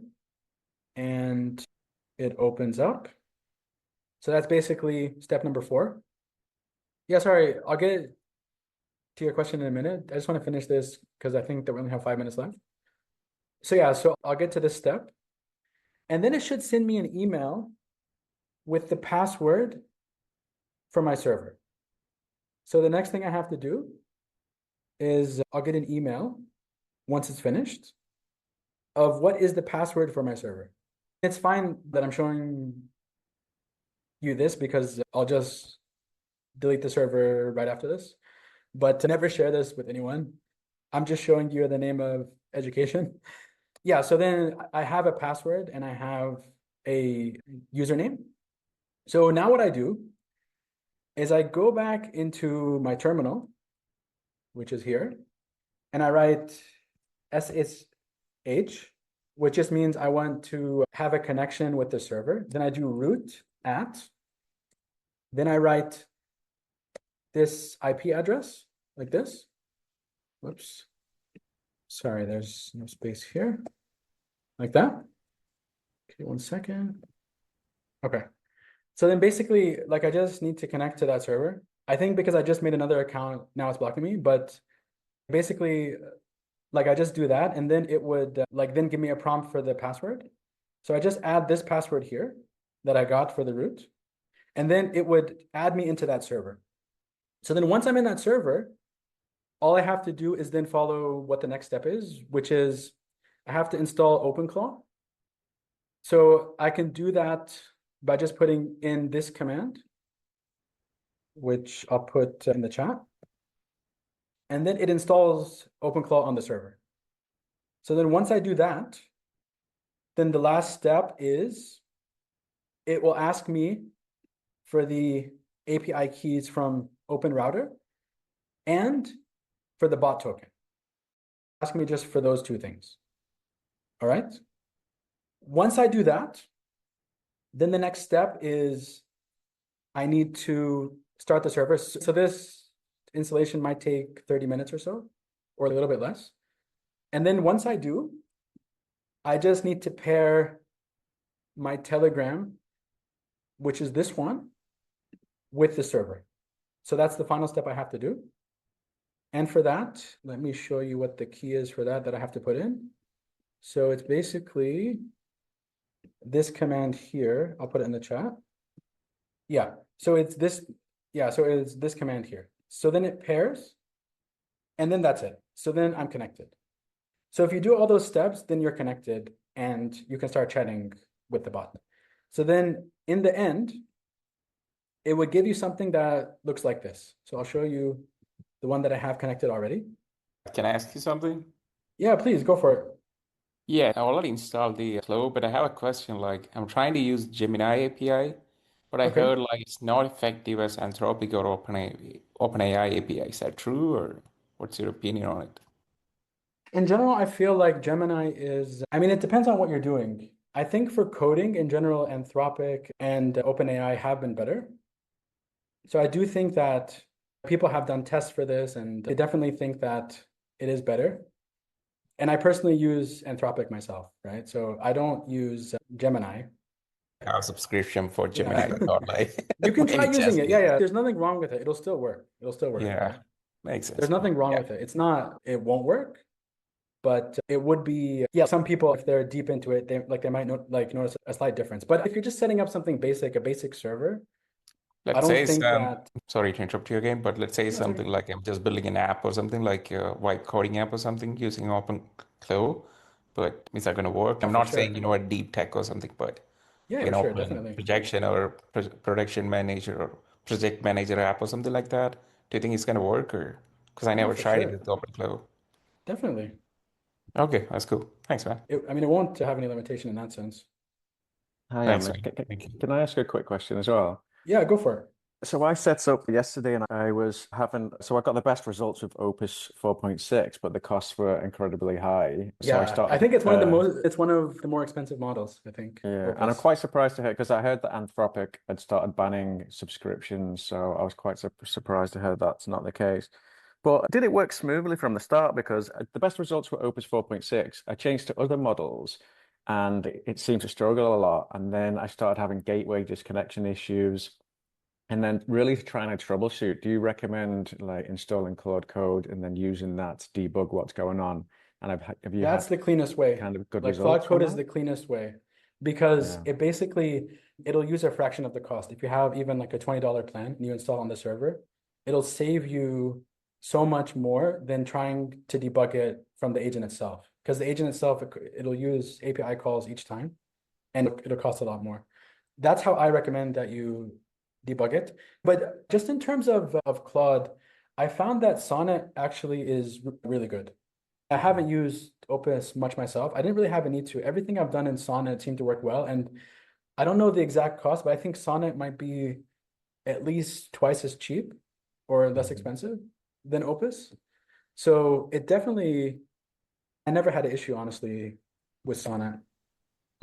and it opens up. So that's basically step number 4. Yeah, sorry, I'll get to your question in a minute. I just want to finish this because I think that we only have 5 minutes left. So yeah, so I'll get to this step. And then it should send me an email with the password for my server. So the next thing I have to do is I'll get an email once it's finished of what is the password for my server. It's fine that I'm showing you this because I'll just delete the server right after this, but to never share this with anyone. I'm just showing you the name of education. Yeah, so then I have a password and I have a username. So now what I do is I go back into my terminal, which is here, and I write SSH, which just means I want to have a connection with the server. Then I do root at, then I write this IP address like this. Whoops. Sorry, there's no space here. Like that. Okay, 1 second. Okay. So then basically, like I just need to connect to that server. I think because I just made another account, now it's blocking me, but basically, like I just do that and then it would like then give me a prompt for the password. So I just add this password here that I got for the root, and then it would add me into that server. So then once I'm in that server, all I have to do is then follow what the next step is, which is I have to install OpenClaw. So I can do that by just putting in this command, which I'll put in the chat. And then it installs OpenClaw on the server. So then once I do that, then the last step is it will ask me for the API keys from OpenRouter and for the bot token. Ask me just for those two things. All right. Once I do that, then the next step is I need to start the server. So this installation might take 30 minutes or so, or a little bit less. And then once I do, I just need to pair my Telegram, which is this one, with the server. So that's the final step I have to do. And for that, let me show you what the key is for that I have to put in. So it's basically this command here. I'll put it in the chat. Yeah, so it's this, yeah, so it's this command here. So then it pairs, and then that's it. So then I'm connected. So if you do all those steps, then you're connected and you can start chatting with the bot. So then in the end, it would give you something that looks like this. So I'll show you the one that I have connected already. Can I ask you something? Yeah, please go for it. Yeah, I already installed the Flow, but I have a question. Like, I'm trying to use Gemini API, but I Okay. heard like it's not effective as Anthropic or OpenAI API. Is that true, or what's your opinion on it? In general, I feel like Gemini is, I mean, it depends on what you're doing. I think for coding in general, Anthropic and OpenAI have been better. So I do think that people have done tests for this and they definitely think that it is better. And I personally use Anthropic myself, right? So I don't use Gemini. Our subscription for Yeah. Gemini, not like You can by try any using chance. it. Yeah, yeah. There's nothing wrong with it. It'll still work. It'll still work, Yeah, right? makes sense. There's nothing wrong Yeah. with it. It's not, it won't work, but it would be, yeah, some people, if they're deep into it, they might notice a slight difference. But if you're just setting up something basic, a basic server, I Let's don't say think that, sorry to interrupt you again, but let's say that's okay. something like I'm just building an app or something like a white coding app or something using OpenClaw, but is that going to work? Yeah, I'm for not saying, sure. a deep tech or something, but Yeah, like for an sure, open definitely. projection or production manager or project manager app or something like that. Do you think it's going to work, or because I Yeah, never for tried it sure. with OpenClaw? Definitely. Okay, that's cool. Thanks, man. I mean, it won't have any limitation in that sense. Hi, Thanks, Amit. man. Thank you. Can I ask you a quick question as well? Yeah, go for it. So I set up yesterday and I was so I got the best results with Opus 4.6, but the costs were incredibly high. So I Yeah, I started, think it's one of the more expensive models, I think, yeah, and I'm Opus. quite surprised to hear because I heard that Anthropic had started banning subscriptions. So I was quite surprised to hear that's not the case. But did it work smoothly from the start? Because the best results were Opus 4.6. I changed to other models and it seemed to struggle a lot. And then I started having gateway disconnection issues. And then really trying to troubleshoot, do you recommend like installing Claude Code and then using that to debug what's going on? And have you That's had the cleanest way. kind of good Like Claude results from Code is that? the cleanest way because Yeah. it basically, it'll use a fraction of the cost. If you have even like a $20 plan and you install on the server, it'll save you so much more than trying to debug it from the agent itself. Because the agent itself, it'll use API calls each time and it'll cost a lot more. That's how I recommend that you debug it. But just in terms of Claude, I found that Sonnet actually is really good. I haven't used Opus much myself. I didn't really have a need to. Everything I've done in Sonnet seemed to work well. And I don't know the exact cost, but I think Sonnet might be at least twice as cheap or less expensive than Opus. So it definitely I never had an issue, honestly, with Sonnet.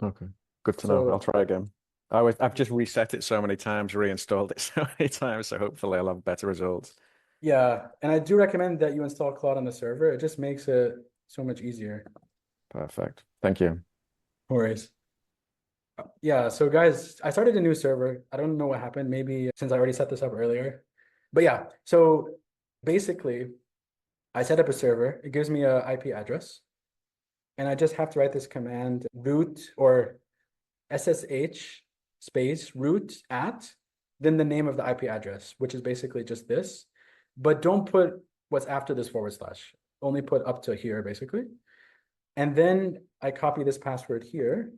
Okay, good to know. So I'll try again. I've just reset it so many times, reinstalled it so many times, so hopefully I'll have better results. yeah, and I do recommend that you install Claude on the server. It just makes it so much easier. Perfect. Thank you. No worries. Yeah, so guys, I started a new server. I don't know what happened, maybe since I already set this up earlier. But yeah, so basically, I set up a server. It gives me a IP address. And I just have to write this command root or SSH space root at, then the name of the IP address, which is basically just this. But don't put what's after this forward slash. Only put up to here, basically. And then I copy this password here.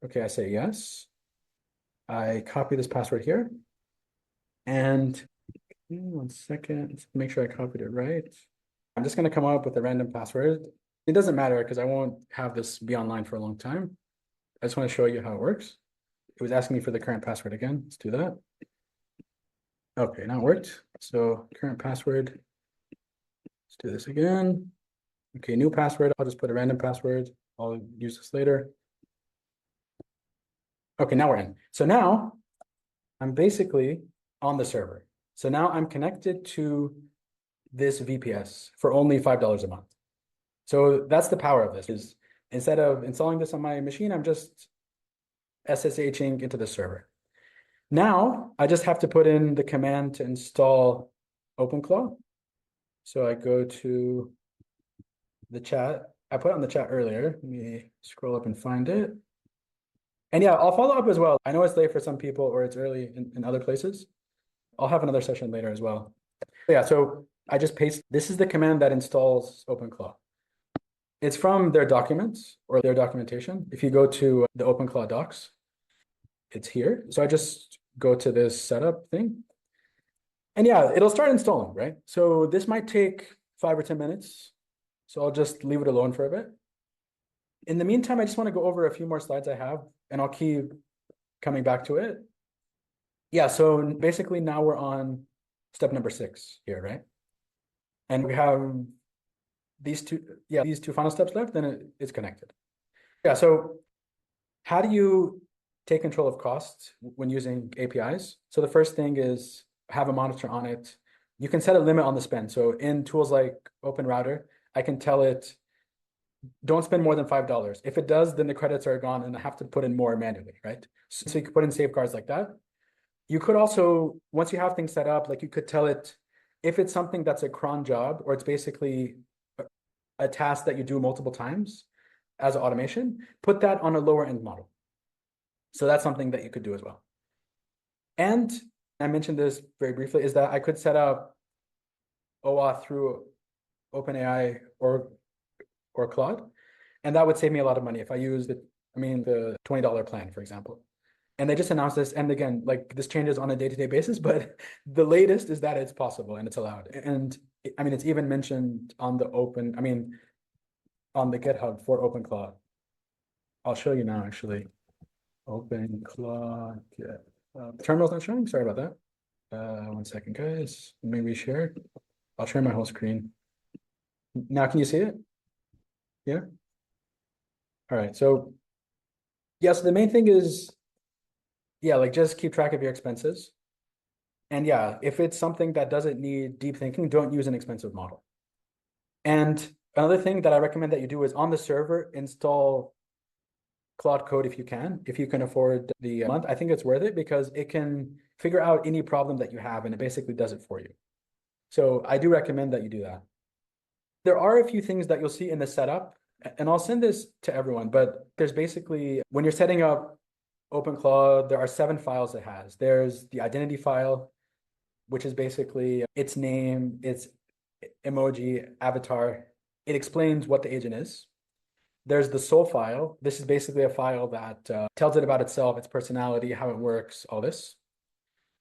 Okay, I say yes. I copy this password here. And 1 second, make sure I copied it right. I'm just going to come up with a random password. It doesn't matter because I won't have this be online for a long time. I just want to show you how it works. It was asking me for the current password again. Let's do that. Okay, now it worked. So current password. Let's do this again. Okay, new password. I'll just put a random password. I'll use this later. Okay, now we're in. So now I'm basically on the server. So now I'm connected to this VPS for only $5 a month. So that's the power of this is instead of installing this on my machine, I'm just SSHing into the server. Now I just have to put in the command to install OpenClaw. So I go to the chat. I put it on the chat earlier. Let me scroll up and find it. And yeah, I'll follow up as well. I know it's late for some people or it's early in other places. I'll have another session later as well. But yeah, so I just paste. This is the command that installs OpenClaw. It's from their documents or their documentation. If you go to the OpenClaw docs, it's here. So I just go to this setup thing. And yeah, it'll start installing, right? So this might take 5 or 10 minutes. So I'll just leave it alone for a bit. In the meantime, I just want to go over a few more slides I have, and I'll keep coming back to it. Yeah, so basically now we're on step number 6 here, right? And we have these two final steps left, then it's connected. Yeah, so how do you take control of costs when using APIs? So the first thing is have a monitor on it. You can set a limit on the spend. So in tools like OpenRouter, I can tell it, don't spend more than $5. If it does, then the credits are gone and I have to put in more manually, right? So you could put in safeguards like that. You could also, once you have things set up, like you could tell it, if it's something that's a cron job, or it's basically a task that you do multiple times as automation, put that on a lower end model. So that's something that you could do as well. And I mentioned this very briefly, is that I could set up OAuth through OpenAI or Claude, and that would save me a lot of money if I used the $20 plan, for example. And they just announced this, and again, like this changes on a day-to-day basis, but the latest is that it's possible and it's allowed. And I mean, it's even mentioned on the on the GitHub for OpenClaw. I'll show you now, actually. OpenClaw, the terminal's not showing, sorry about that. 1 second, guys, let me reshare. I'll share my whole screen. Now, can you see it? Yeah? All right, so yeah, so the main thing is, yeah, like just keep track of your expenses. And yeah, if it's something that doesn't need deep thinking, don't use an expensive model. And another thing that I recommend that you do is on the server, install Claude Code if you can afford the month. I think it's worth it because it can figure out any problem that you have and it basically does it for you. So I do recommend that you do that. There are a few things that you'll see in the setup, and I'll send this to everyone, but there's basically, when you're setting up OpenClaw, there are 7 files it has. There's the identity file, which is basically its name, its emoji, avatar. It explains what the agent is. There's the soul file. This is basically a file that tells it about itself, its personality, how it works, all this.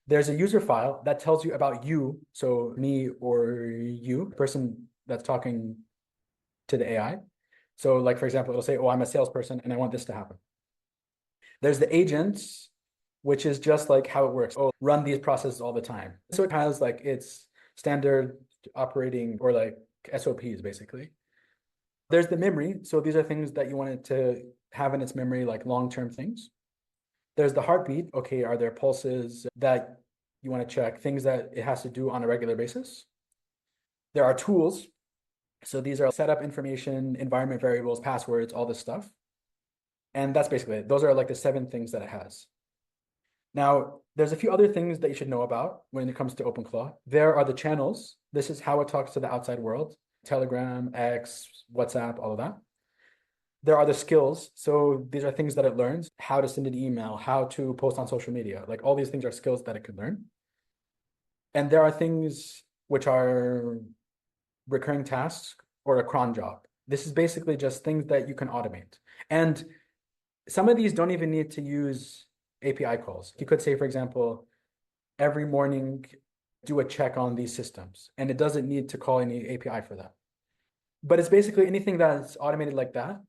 There's a user file that tells you about you, so me or you, the person that's talking to the AI. So like, for example, it'll say, oh, I'm a salesperson and I want this to happen. There's the agents, which is just like how it works. Oh, run these processes all the time. So it has like its standard operating or like SOPs basically. There's the memory. So these are things that you want it to have in its memory, like long-term things. There's the heartbeat. Okay, are there pulses that you want to check, things that it has to do on a regular basis? There are tools. So these are setup information, environment variables, passwords, all this stuff. And that's basically it. Those are like the 7 things that it has. Now, there's a few other things that you should know about when it comes to OpenClaw. There are the channels. This is how it talks to the outside world. Telegram, X, WhatsApp, all of that. There are the skills. So these are things that it learns, how to send an email, how to post on social media. Like all these things are skills that it could learn. And there are things which are recurring tasks or a cron job. This is basically just things that you can automate. And some of these don't even need to use API calls. You could say, for example, every morning, do a check on these systems, and it doesn't need to call any API for that. But it's basically anything that's automated like that.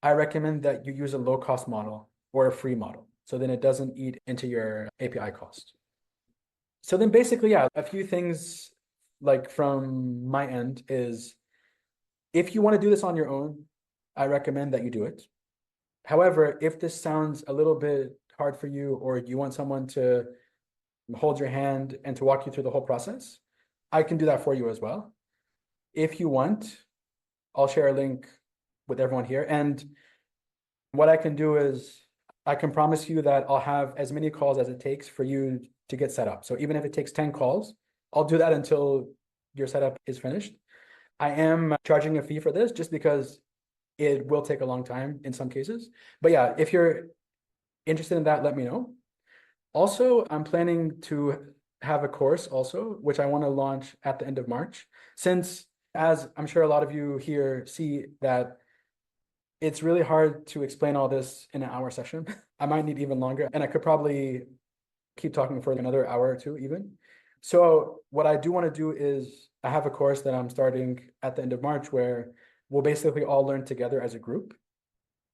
I recommend that you use a low-cost model or a free model, so then it doesn't eat into your API cost. So then basically, yeah, a few things like from my end is if you want to do this on your own, I recommend that you do it. However, if this sounds a little bit hard for you, or you want someone to hold your hand and to walk you through the whole process, I can do that for you as well. If you want, I'll share a link with everyone here. And what I can do is I can promise you that I'll have as many calls as it takes for you to get set up. So even if it takes 10 calls, I'll do that until your setup is finished. I am charging a fee for this just because it will take a long time in some cases. But yeah, if you're interested in that, let me know. Also, I'm planning to have a course also, which I want to launch at the end of March, since as I'm sure a lot of you here see that it's really hard to explain all this in an hour session. I might need even longer, and I could probably keep talking for another hour or two even. So what I do want to do is I have a course that I'm starting at the end of March where we'll basically all learn together as a group.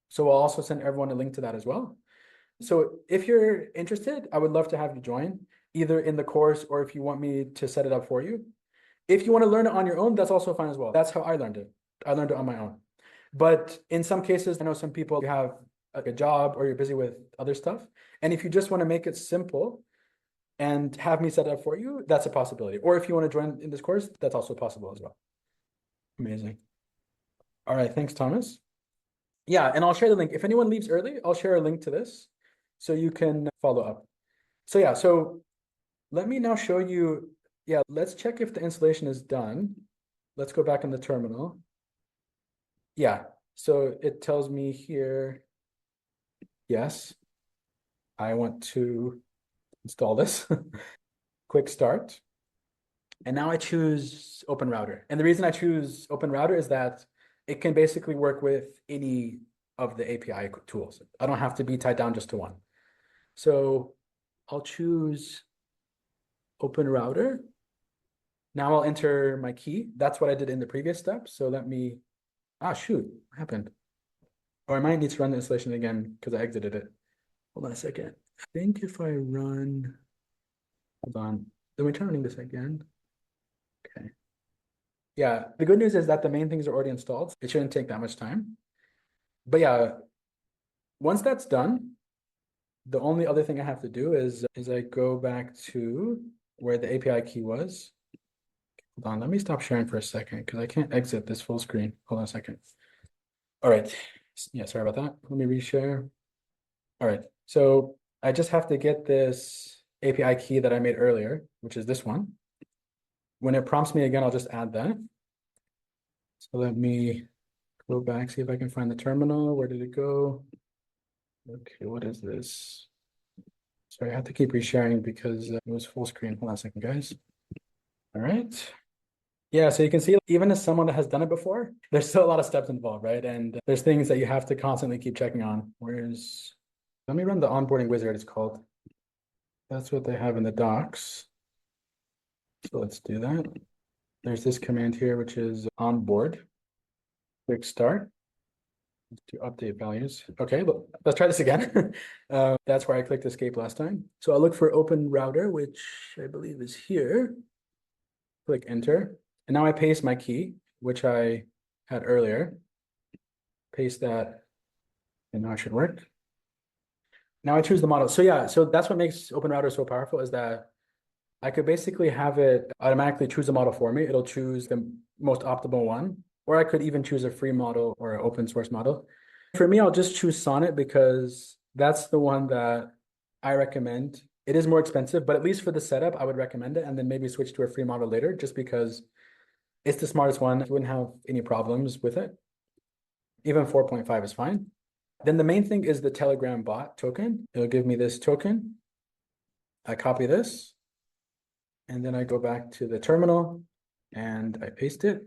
So I'll also send everyone a link to that as well. So if you're interested, I would love to have you join either in the course or if you want me to set it up for you. If you want to learn it on your own, that's also fine as well. That's how I learned it. I learned it on my own. But in some cases, I know some people, you have like a job or you're busy with other stuff. And if you just want to make it simple and have me set up for you, that's a possibility. Or if you want to join in this course, that's also possible as well. Amazing. All right, thanks, Thomas. Yeah, and I'll share the link. If anyone leaves early, I'll share a link to this so you can follow up. So yeah, so let me now show you, yeah, let's check if the installation is done. Let's go back in the terminal. Yeah, so it tells me here, yes, I want to install this. Quick start. And now I choose Open Router. And the reason I choose Open Router is that it can basically work with any of the API tools. I don't have to be tied down just to one. So I'll choose Open Router. Now I'll enter my key. That's what I did in the previous step. So let me, shoot, what happened? Or I might need to run the installation again because I exited it. Hold on a second. I think if I run, hold on, let me try running this again. Okay. Yeah, the good news is that the main things are already installed. It shouldn't take that much time. But yeah, once that's done, the only other thing I have to do is I go back to where the API key was. Hold on, let me stop sharing for a second because I can't exit this full screen. Hold on a second. All right. Yeah, sorry about that. Let me reshare. All right. So I just have to get this API key that I made earlier, which is this one. When it prompts me again, I'll just add that. So let me go back, see if I can find the terminal. Where did it go? Okay, what is this? Sorry, I have to keep resharing because it was full screen. Hold on a second, guys. All right. Yeah, so you can see even as someone that has done it before, there's still a lot of steps involved, right? And there's things that you have to constantly keep checking on. Let me run the onboarding wizard, it's called. That's what they have in the docs. So let's do that. There's this command here, which is onboard. Quick start. To update values. Okay, let's try this again. That's where I clicked escape last time. So I'll look for Open Router, which I believe is here. Click enter. And now I paste my key, which I had earlier. paste that, and now it should work. Now I choose the model. So yeah, so that's what makes OpenRouter so powerful, is that I could basically have it automatically choose a model for me. It'll choose the most optimal one, or I could even choose a free model or an open source model. For me, I'll just choose Sonnet because that's the one that I recommend. It is more expensive, but at least for the setup, I would recommend it, and then maybe switch to a free model later, just because it's the smartest one. You wouldn't have any problems with it. Even 4.5 is fine. Then the main thing is the Telegram bot token. It'll give me this token. I copy this, and then I go back to the terminal and I paste it.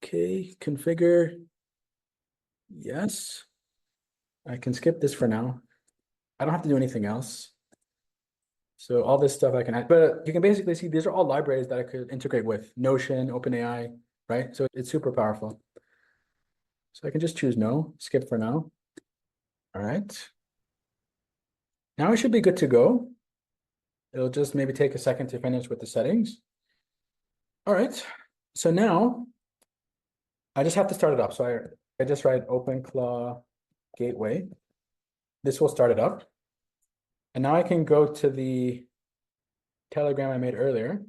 Okay, configure. Yes. I can skip this for now. I don't have to do anything else. So all this stuff I can add, but you can basically see these are all libraries that I could integrate with Notion, OpenAI, right? So it's super powerful. So I can just choose no, skip for now. All right. Now I should be good to go. It'll just maybe take a second to finish with the settings. All right. So now I just have to start it up. So I just write OpenClaw gateway. This will start it up. And now I can go to the Telegram I made earlier,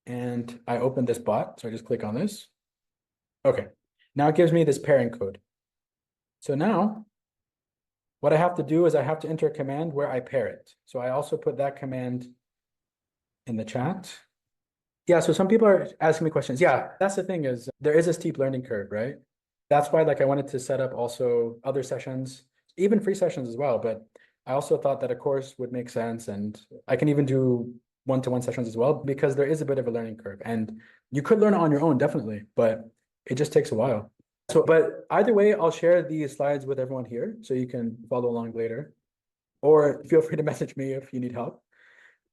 and I open this bot. So I just click on this. Okay. Now it gives me this pairing code. So now what I have to do is I have to enter a command where I pair it. So I also put that command in the chat. Yeah, so some people are asking me questions. Yeah, that's the thing, is there is a steep learning curve, right? That's why I wanted to set up also other sessions, even free sessions as well. But I also thought that a course would make sense, and I can even do one-to-one sessions as well, because there is a bit of a learning curve, and you could learn it on your own, definitely, but it just takes a while. So, but either way, I'll share these slides with everyone here so you can follow along later, or feel free to message me if you need help.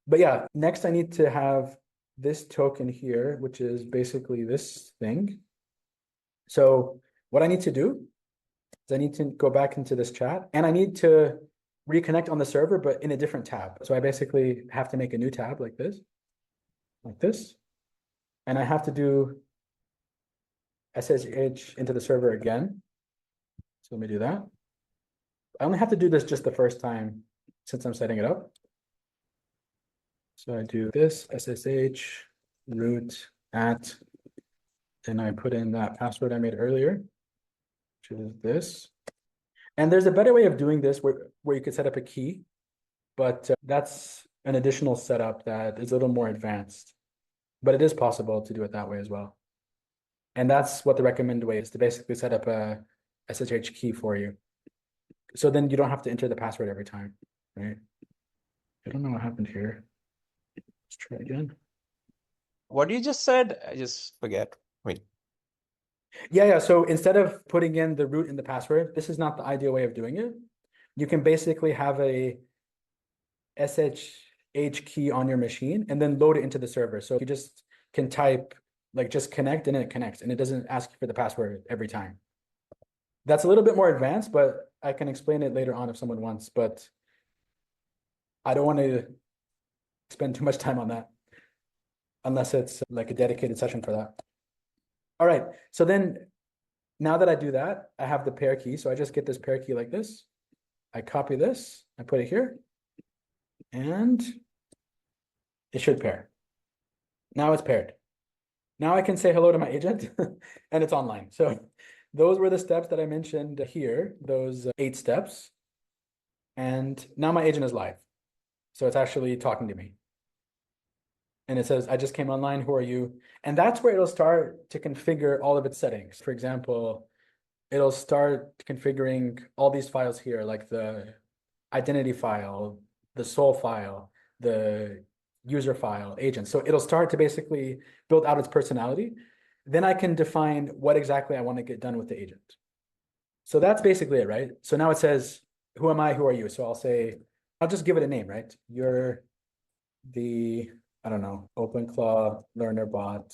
But yeah, next I need to have this token here, which is basically this thing. So what I need to do is I need to go back into this chat, and I need to reconnect on the server, but in a different tab. So I basically have to make a new tab like this, and I have to do SSH into the server again. So let me do that. I only have to do this just the first time since I'm setting it up. So I do this SSH root at, and I put in that password I made earlier, which is this. And there's a better way of doing this where you could set up a key, but that's an additional setup that is a little more advanced, but it is possible to do it that way as well. And that's what the recommended way is, to basically set up a SSH key for you. So then you don't have to enter the password every time, right? I don't know what happened here. Let's try again. What you just said, I just forget. Wait. Yeah. So instead of putting in the root in the password, this is not the ideal way of doing it. You can basically have a SSH key on your machine and then load it into the server. So you just can type like just connect, and it connects, and it doesn't ask you for the password every time. That's a little bit more advanced, but I can explain it later on if someone wants, but I don't want to spend too much time on that unless it's like a dedicated session for that. All right, so then now that I do that, I have the pair key. So I just get this pair key like this. I copy this, I put it here, and it should pair. Now it's paired. Now I can say hello to my agent and it's online. So those were the steps that I mentioned here, those 8 steps. And now my agent is live. So it's actually talking to me. And it says, I just came online, who are you? And that's where it'll start to configure all of its settings. For example, it'll start configuring all these files here, like the identity file, the soul file, the user file, agent. So it'll start to basically build out its personality. Then I can define what exactly I want to get done with the agent. So that's basically it, right? So now it says, who am I? Who are you? So I'll just give it a name, right? You're the, I don't know, OpenClaw learner bot.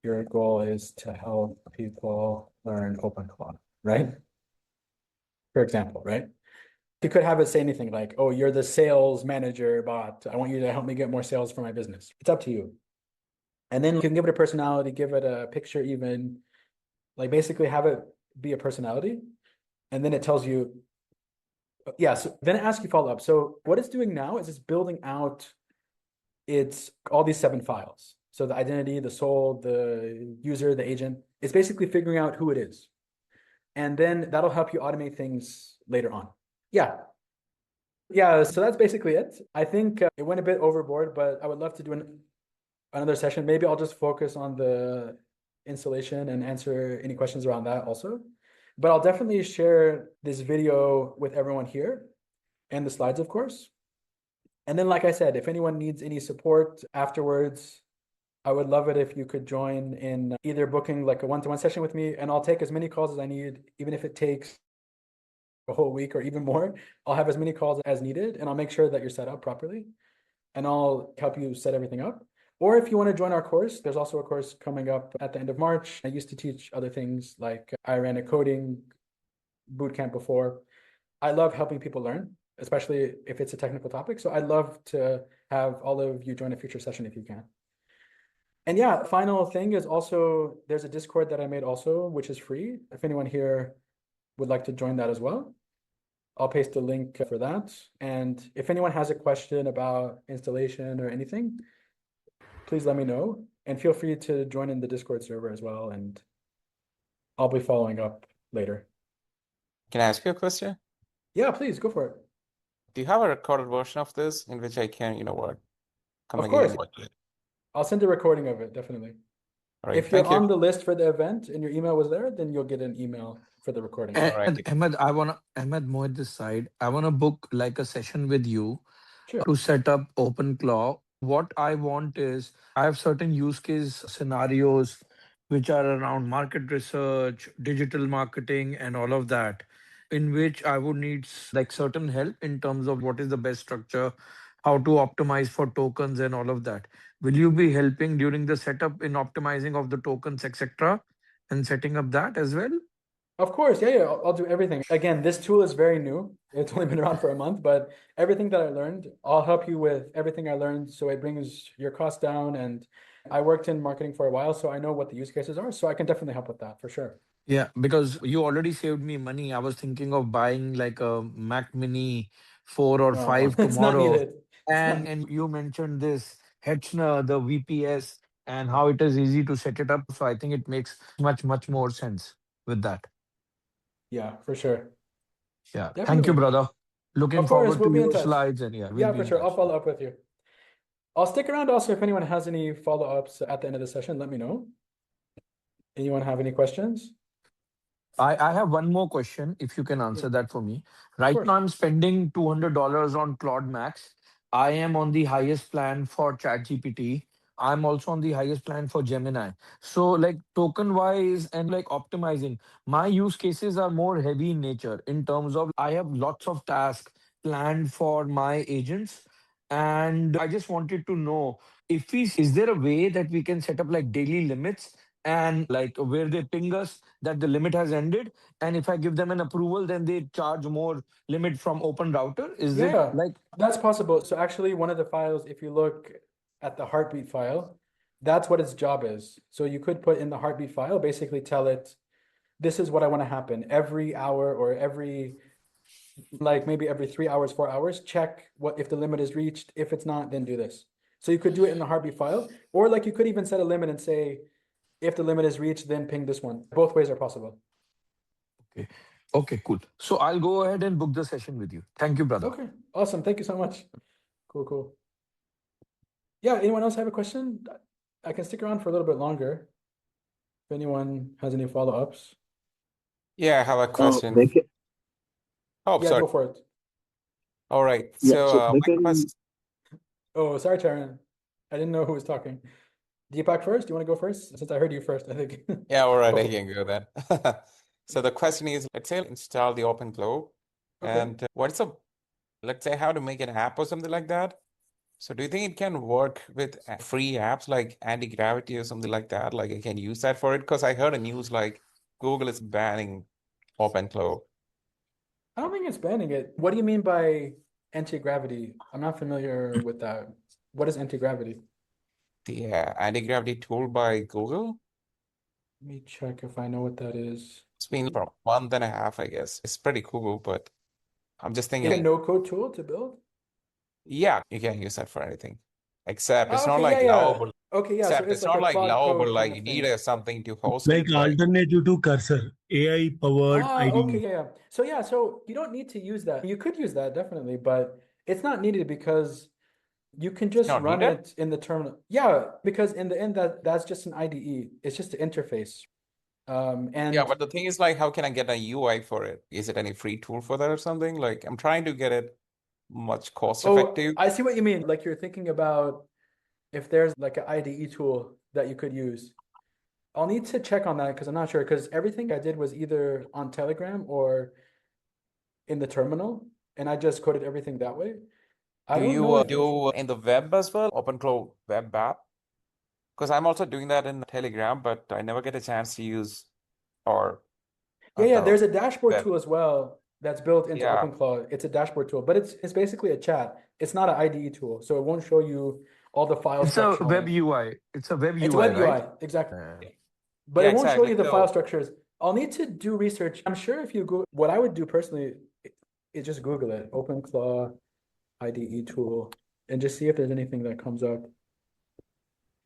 Your goal is to help people learn OpenClaw, right? For example, right? You could have it say anything like, oh, you're the sales manager bot. I want you to help me get more sales for my business. It's up to you. And then you can give it a personality, give it a picture even, like basically have it be a personality. And then it tells you, yeah, so then it asks you follow up. So what it's doing now is it's building out it's all these 7 files. So the identity, the soul, the user, the agent, it's basically figuring out who it is. And then that'll help you automate things later on. Yeah. Yeah, so that's basically it. I think it went a bit overboard, but I would love to do another session. Maybe I'll just focus on the installation and answer any questions around that also. But I'll definitely share this video with everyone here and the slides, of course. And then, like I said, if anyone needs any support afterwards, I would love it if you could join in either booking like a one-to-one session with me, and I'll take as many calls as I need, even if it takes a whole week or even more. I'll have as many calls as needed, and I'll make sure that you're set up properly, and I'll help you set everything up. Or if you want to join our course, there's also a course coming up at the end of March. I used to teach other things like I ran a coding bootcamp before. I love helping people learn, especially if it's a technical topic. So I'd love to have all of you join a future session if you can. And yeah, final thing is also there's a Discord that I made also, which is free. If anyone here would like to join that as well, I'll paste the link for that. And if anyone has a question about installation or anything, please let me know. And feel free to join in the Discord server as well. And I'll be following up later. Can I ask you a question? Yeah, please go for it. Do you have a recorded version of this in which I can, come Of again course. and watch it? I'll send a recording of it, definitely. All right, If you're thank you. on the list for the event and your email was there, then you'll get an email for the recording. All right. Ahmed, Ahmed Mohit this side. I wanna book like a session with you Sure. to set up OpenClaw. What I want is I have certain use case scenarios which are around market research, digital marketing, and all of that, in which I would need like certain help in terms of what is the best structure, how to optimize for tokens and all of that. Will you be helping during the setup in optimizing of the tokens, etc., and setting up that as well? Of course, yeah, I'll do everything. Again, this tool is very new. It's only been around for a month, but everything that I learned, I'll help you with everything I learned so it brings your costs down. And I worked in marketing for a while, so I know what the use cases are. So I can definitely help with that for sure. Yeah, because you already saved me money. I was thinking of buying like a Mac Mini 4 or No, 5 it's not tomorrow. needed. It's not. And you mentioned this Hetchner, the VPS, and how it is easy to set it up. So I think it makes much more sense with that. Yeah, for sure. Yeah. Thank you, Definitely. brother. Looking Of course, forward we'll to be in your touch. slides and yeah, we'll Yeah, be for in sure. I'll touch. follow up with you. I'll stick around also if anyone has any follow-ups at the end of the session, let me know. Anyone have any questions? I have one more question, if you can answer that for me. Right course. now, I'm spending $200 on Claude Max. I am on the highest plan for ChatGPT. I'm also on the highest plan for Gemini. So, like token wise and like optimizing, my use cases are more heavy in nature in terms of I have lots of tasks planned for my agents. And I just wanted to know if we is there a way that we can set up like daily limits and like where they ping us that the limit has ended, and if I give them an approval then they charge more limit from open router? Is it Yeah, like that's possible. So actually one of the files, if you look at the heartbeat file, that's what its job is. So you could put in the heartbeat file, basically tell it, this is what I want to happen every hour or every, like maybe every 3 hours, 4 hours, check what if the limit is reached. If it's not, then do this. So you could do it in the heartbeat file, or like you could even set a limit and say, if the limit is reached, then ping this one. Both ways are possible. okay? Okay, cool. So I'll go ahead and book the session with you. Thank you, brother. Okay, awesome. Thank you so much. Cool. Yeah, anyone else have a question? I can stick around for a little bit longer if anyone has any follow-ups. Yeah, I have a question. They Oh, Yeah, sorry. go for it. All right. yeah, So, so they my can, question, Oh, sorry, Charan. I didn't know who was talking. Deepak first? Do you want to go first? Since I heard you first, I think. yeah, all right, I Go. can go then. So the question is, let's say install the OpenClaw, Okay. and let's say how to make an app or something like that. So do you think it can work with free apps like anti-gravity or something like that? Like I can use that for it? Because I heard a news like Google is banning OpenClaw. I don't think it's banning it. What do you mean by anti-gravity? I'm not familiar with that. What is anti-gravity? The anti-gravity tool by Google. Let me check if I know what that is. It's been for a month and a half, I guess. It's pretty cool, but I'm just Is thinking, it a no-code tool to build? yeah, you can't use that for anything. Except it's Oh, not okay, yeah, like yeah. lovable. Okay, yeah, so Except it's it's like not a like Claude lovable, Code kind like of you need thing. something to host Like it. Like, alternative to Cursor, AI-powered Ah, okay, IDE. yeah. So yeah, so you don't need to use that. You could use that definitely, but it's not needed because you can it's just not run needed. it in the terminal. Yeah, because in the end that's just an IDE. It's just an interface. Yeah, And but the thing is, like, how can I get a UI for it? Is it any free tool for that or something? Like, I'm trying to get it much cost oh, effective. I see what you mean. Like you're thinking about if there's like an IDE tool that you could use. I'll need to check on that because I'm not sure because everything I did was either on Telegram or in the terminal, and I just coded everything that way. I Do don't you know if do in the web as well, OpenClaw web app? Because I'm also doing that in Telegram, but I never get a chance to use or yeah, the there's a dashboard web. tool as well that's built into Yeah. OpenClaw. It's a dashboard tool, but it's basically a chat. It's not an IDE tool, so it won't show you all the file It's a structure. web UI. It's a web It's UI, web right? UI, exactly. Yeah. But Yeah, it won't show exactly. you the file So structures. I'll need to do research. I'm sure if you go, what I would do personally is just Google it, OpenClaw IDE tool, and just see if there's anything that comes up.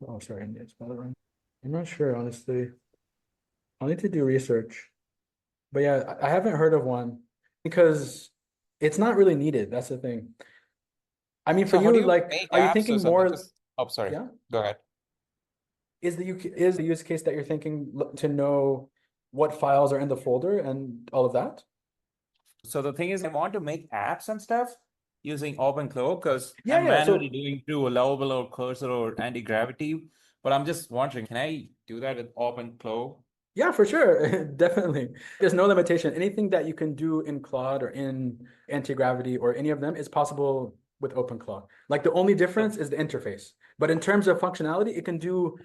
Oh, sorry, I need to spell it wrong. I'm not sure, honestly. I'll need to do research. But yeah, I haven't heard of one because it's not really needed. That's the thing. I mean, for so how do you, you like, make are you apps or thinking something? more? Because oh, sorry. Yeah, Go ahead. is the use case that you're thinking to know what files are in the folder and all of that? So the thing is, I want to make apps and stuff using OpenClaw because Yeah, I'm yeah. manually So doing through a Lovable or Cursor or anti-gravity. But I'm just wondering, can I do that with OpenClaw? yeah, for sure, definitely. There's no limitation. Anything that you can do in Claude or in anti-gravity or any of them is possible with OpenClaw. Like the only difference is the interface. But in terms of functionality, it can do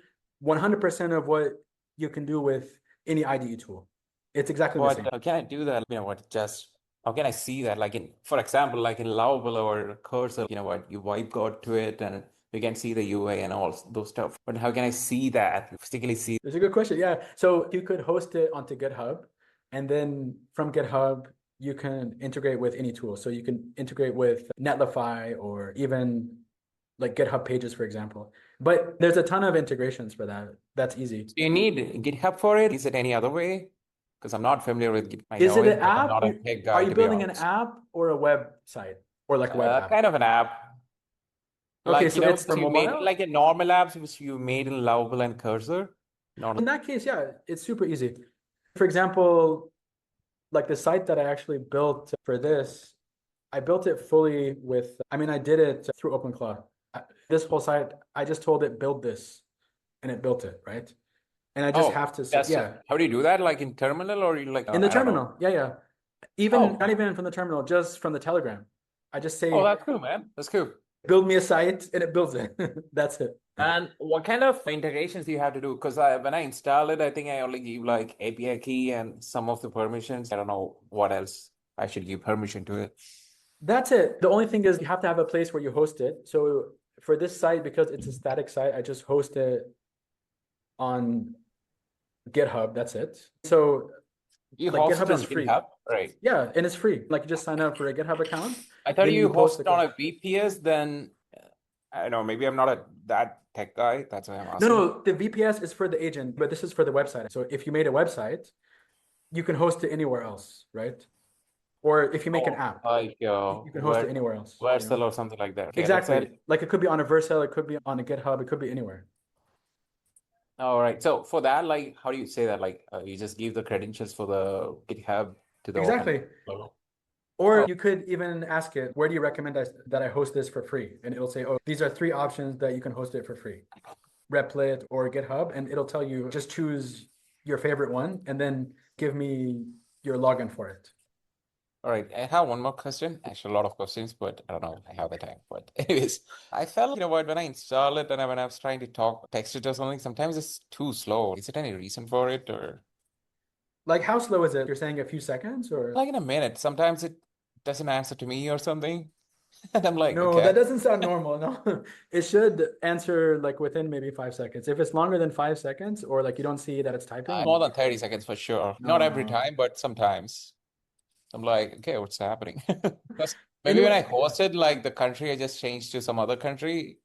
100% of what you can do with any IDE tool. It's exactly the But same. can I do that? You know what? Just how can I see that? Like in, for example, like in Lovable or Cursor, you know what? You wipe code to it and you can see the UI and all those stuff. But how can I see that? Physically see? It's a good question. Yeah. So you could host it onto GitHub, and then from GitHub, you can integrate with any tool. So you can integrate with Netlify or even like GitHub Pages, for example. But there's a ton of integrations for that. That's easy. Do you need GitHub for it? Is it any other way? Because I'm not familiar with Git. I Is know it an it, but I'm app? not a tech Are guy, you to be building an honest. app or a website or like a web app? Kind of an app. Okay, Like, so it's for you made mobile? like a normal apps which you made in Lovable and Cursor. Normal. In that case, yeah, it's super easy. For example, like the site that I actually built for this, I built it fully with, I mean, I did it through OpenClaw. This whole site, I just told it build this and it built it, right? And I just Oh, have to say, that's yeah, how do you do that? Like in terminal or you like in the I don't know. terminal. Yeah, yeah. Even Oh, not even from the terminal, just from the Telegram. I just oh, say, that's cool, man. That's cool. build me a site and it builds it. That's it. And what kind of integrations do you have to do? Because when I install it, I think I only give like API key and some of the permissions. I don't know what else I should give permission to it. That's it. The only thing is you have to have a place where you host it. So for this site, because it's a static site, I just host it on GitHub. That's it. So You like host GitHub it on is free. GitHub, right? Yeah, and it's free. Like you just sign up for a GitHub account. I thought Then you post host it the on code. a VPS, then I don't know, maybe I'm not that tech guy. That's why I'm No, asking. no, the VPS is for the agent, but this is for the website. So if you made a website, you can host it anywhere else, right? Or if you make an app, Like you can host it anywhere else. you know? Vercel or something like that. Okay, Exactly. Like it could be on a Vercel, it could be on a GitHub, it could be anywhere. All right. So for that, like, how do you say that? Like, you just give the credentials for the GitHub to the Exactly. Open. Or you could even ask it, where do you recommend that I host this for free? And it'll say, oh, these are 3 options that you can host it for free. Replit or GitHub, and it'll tell you just choose your favorite one and then give me your login for it. All right. I have one more question. Actually, a lot of questions, but I don't know if I have the time. But anyways, I felt, you know what, when I install it and when I was trying to text it or something, sometimes it's too slow. Is it any reason for it or? Like how slow is it? You're saying a few seconds or? Like in a minute. Sometimes it doesn't answer to me or something. And I'm like, No, okay. that doesn't sound normal. No, it should answer like within maybe 5 seconds. If it's longer than 5 seconds, or like you don't see that it's typing, More than 30 seconds for sure. Not every No. time, but sometimes. I'm like, okay, what's happening? Because maybe when Anyway, I hosted, like the country, I just changed to some other country.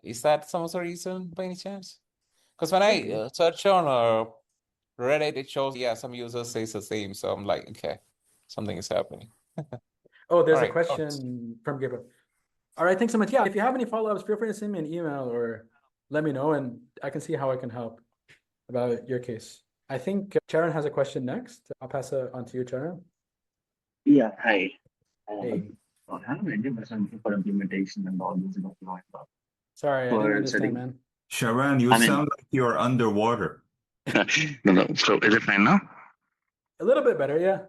Is that some other reason by any chance? Because when could I be. search on Reddit, it shows, yeah, some users say the same. So I'm like, okay, something is happening. Oh, there's All a right. question from Gabriel. All right, thanks so much. Yeah, if you have any follow-ups, feel free to send me an email or let me know, and I can see how I can help about your case. I think Sharon has a question next. I'll pass it on to you, Sharon. Yeah, hi. Hey, I have an idea for something for implementation and all those deployment sorry, I didn't for understand, setting. man. Sharon, you I mean, sound like you're underwater. no. So is it fine now? A little bit better, yeah.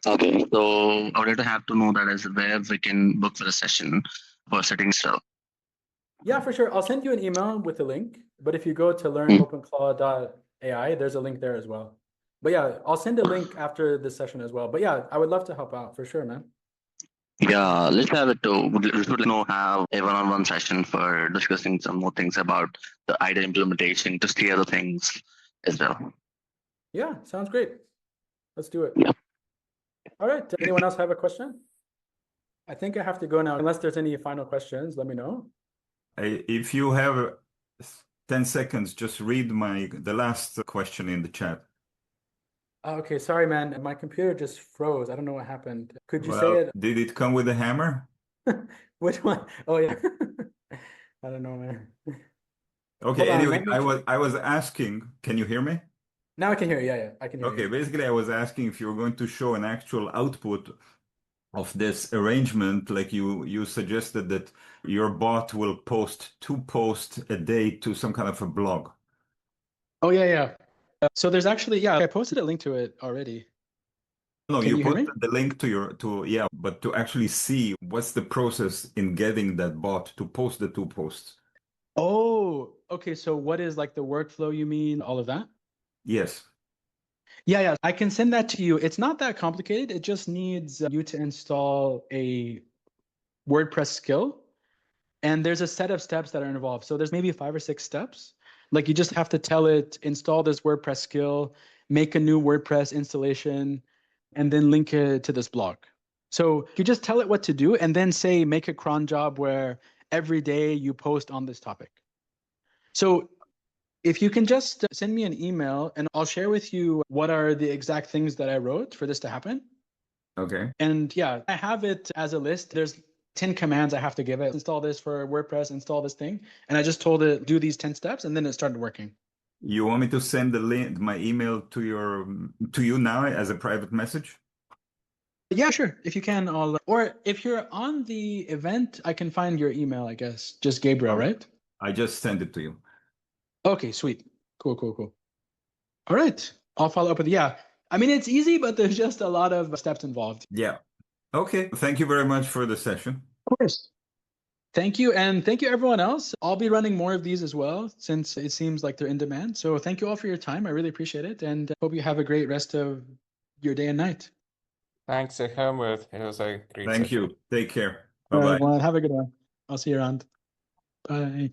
Okay. So I would like to have to know that as where we can book for a session for setting stuff. Yeah, for sure. I'll send you an email with the link, but if you go to Hmm. learnopenclaw.ai, there's a link there as well. But yeah, I'll send a link after this session as well. But yeah, I would love to help out for sure, man. Yeah, let's have it too. We should have a one-on-one session for discussing some more things about the idea implementation to steer the things as well. Yeah, sounds great. Let's do it. Yeah. All right. Anyone else have a question? I think I have to go now. Unless there's any final questions, let me know. If you have 10 seconds, just read the last question in the chat. Oh, okay, sorry, man. My computer just froze. I don't know what happened. Could you say Well, it? did it come with a hammer? Which one? Oh, yeah. I don't know, man. Okay, Hold on, anyway, let me I was asking, can you hear me? Now I can hear you. Yeah, I can hear Okay, you. basically I was asking if you were going to show an actual output of this arrangement, like you suggested that your bot will post 2 posts a day to some kind of a blog. Oh, yeah. So there's actually, yeah, I posted a link to it already. No, Can you you hear me? posted the link yeah, but to actually see what's the process in getting that bot to post the 2 posts. Oh, okay. So what is like the workflow you mean? All of that? Yes. Yeah. I can send that to you. It's not that complicated. It just needs you to install a WordPress skill. And there's a set of steps that are involved. So there's maybe 5 or 6 steps. Like you just have to tell it, install this WordPress skill, make a new WordPress installation, and then link it to this blog. So you just tell it what to do and then say, make a cron job where every day you post on this topic. So if you can just send me an email and I'll share with you what are the exact things that I wrote for this to happen. Okay. And yeah, I have it as a list. There's 10 commands I have to give it. Install this for WordPress, install this thing. And I just told it, do these 10 steps, and then it started working. You want me to send the link, my email to you now as a private message? Yeah, sure. If you can, or if you're on the event, I can find your email, I guess. Just Gabriel, right? I just sent it to you. Okay, sweet. Cool. All right. I'll follow up with, yeah. I mean, it's easy, but there's just a lot of steps involved. Yeah. Okay. Thank you very much for the session. Of course. Thank you. And thank you, everyone else. I'll be running more of these as well, since it seems like they're in demand. So thank you all for your time. I really appreciate it. And hope you have a great rest of your day and night. Thanks, Ahmed. It was a great Thank session. you. Take care. All right, Bye-bye. everyone. Have a good one. I'll see you around. Bye.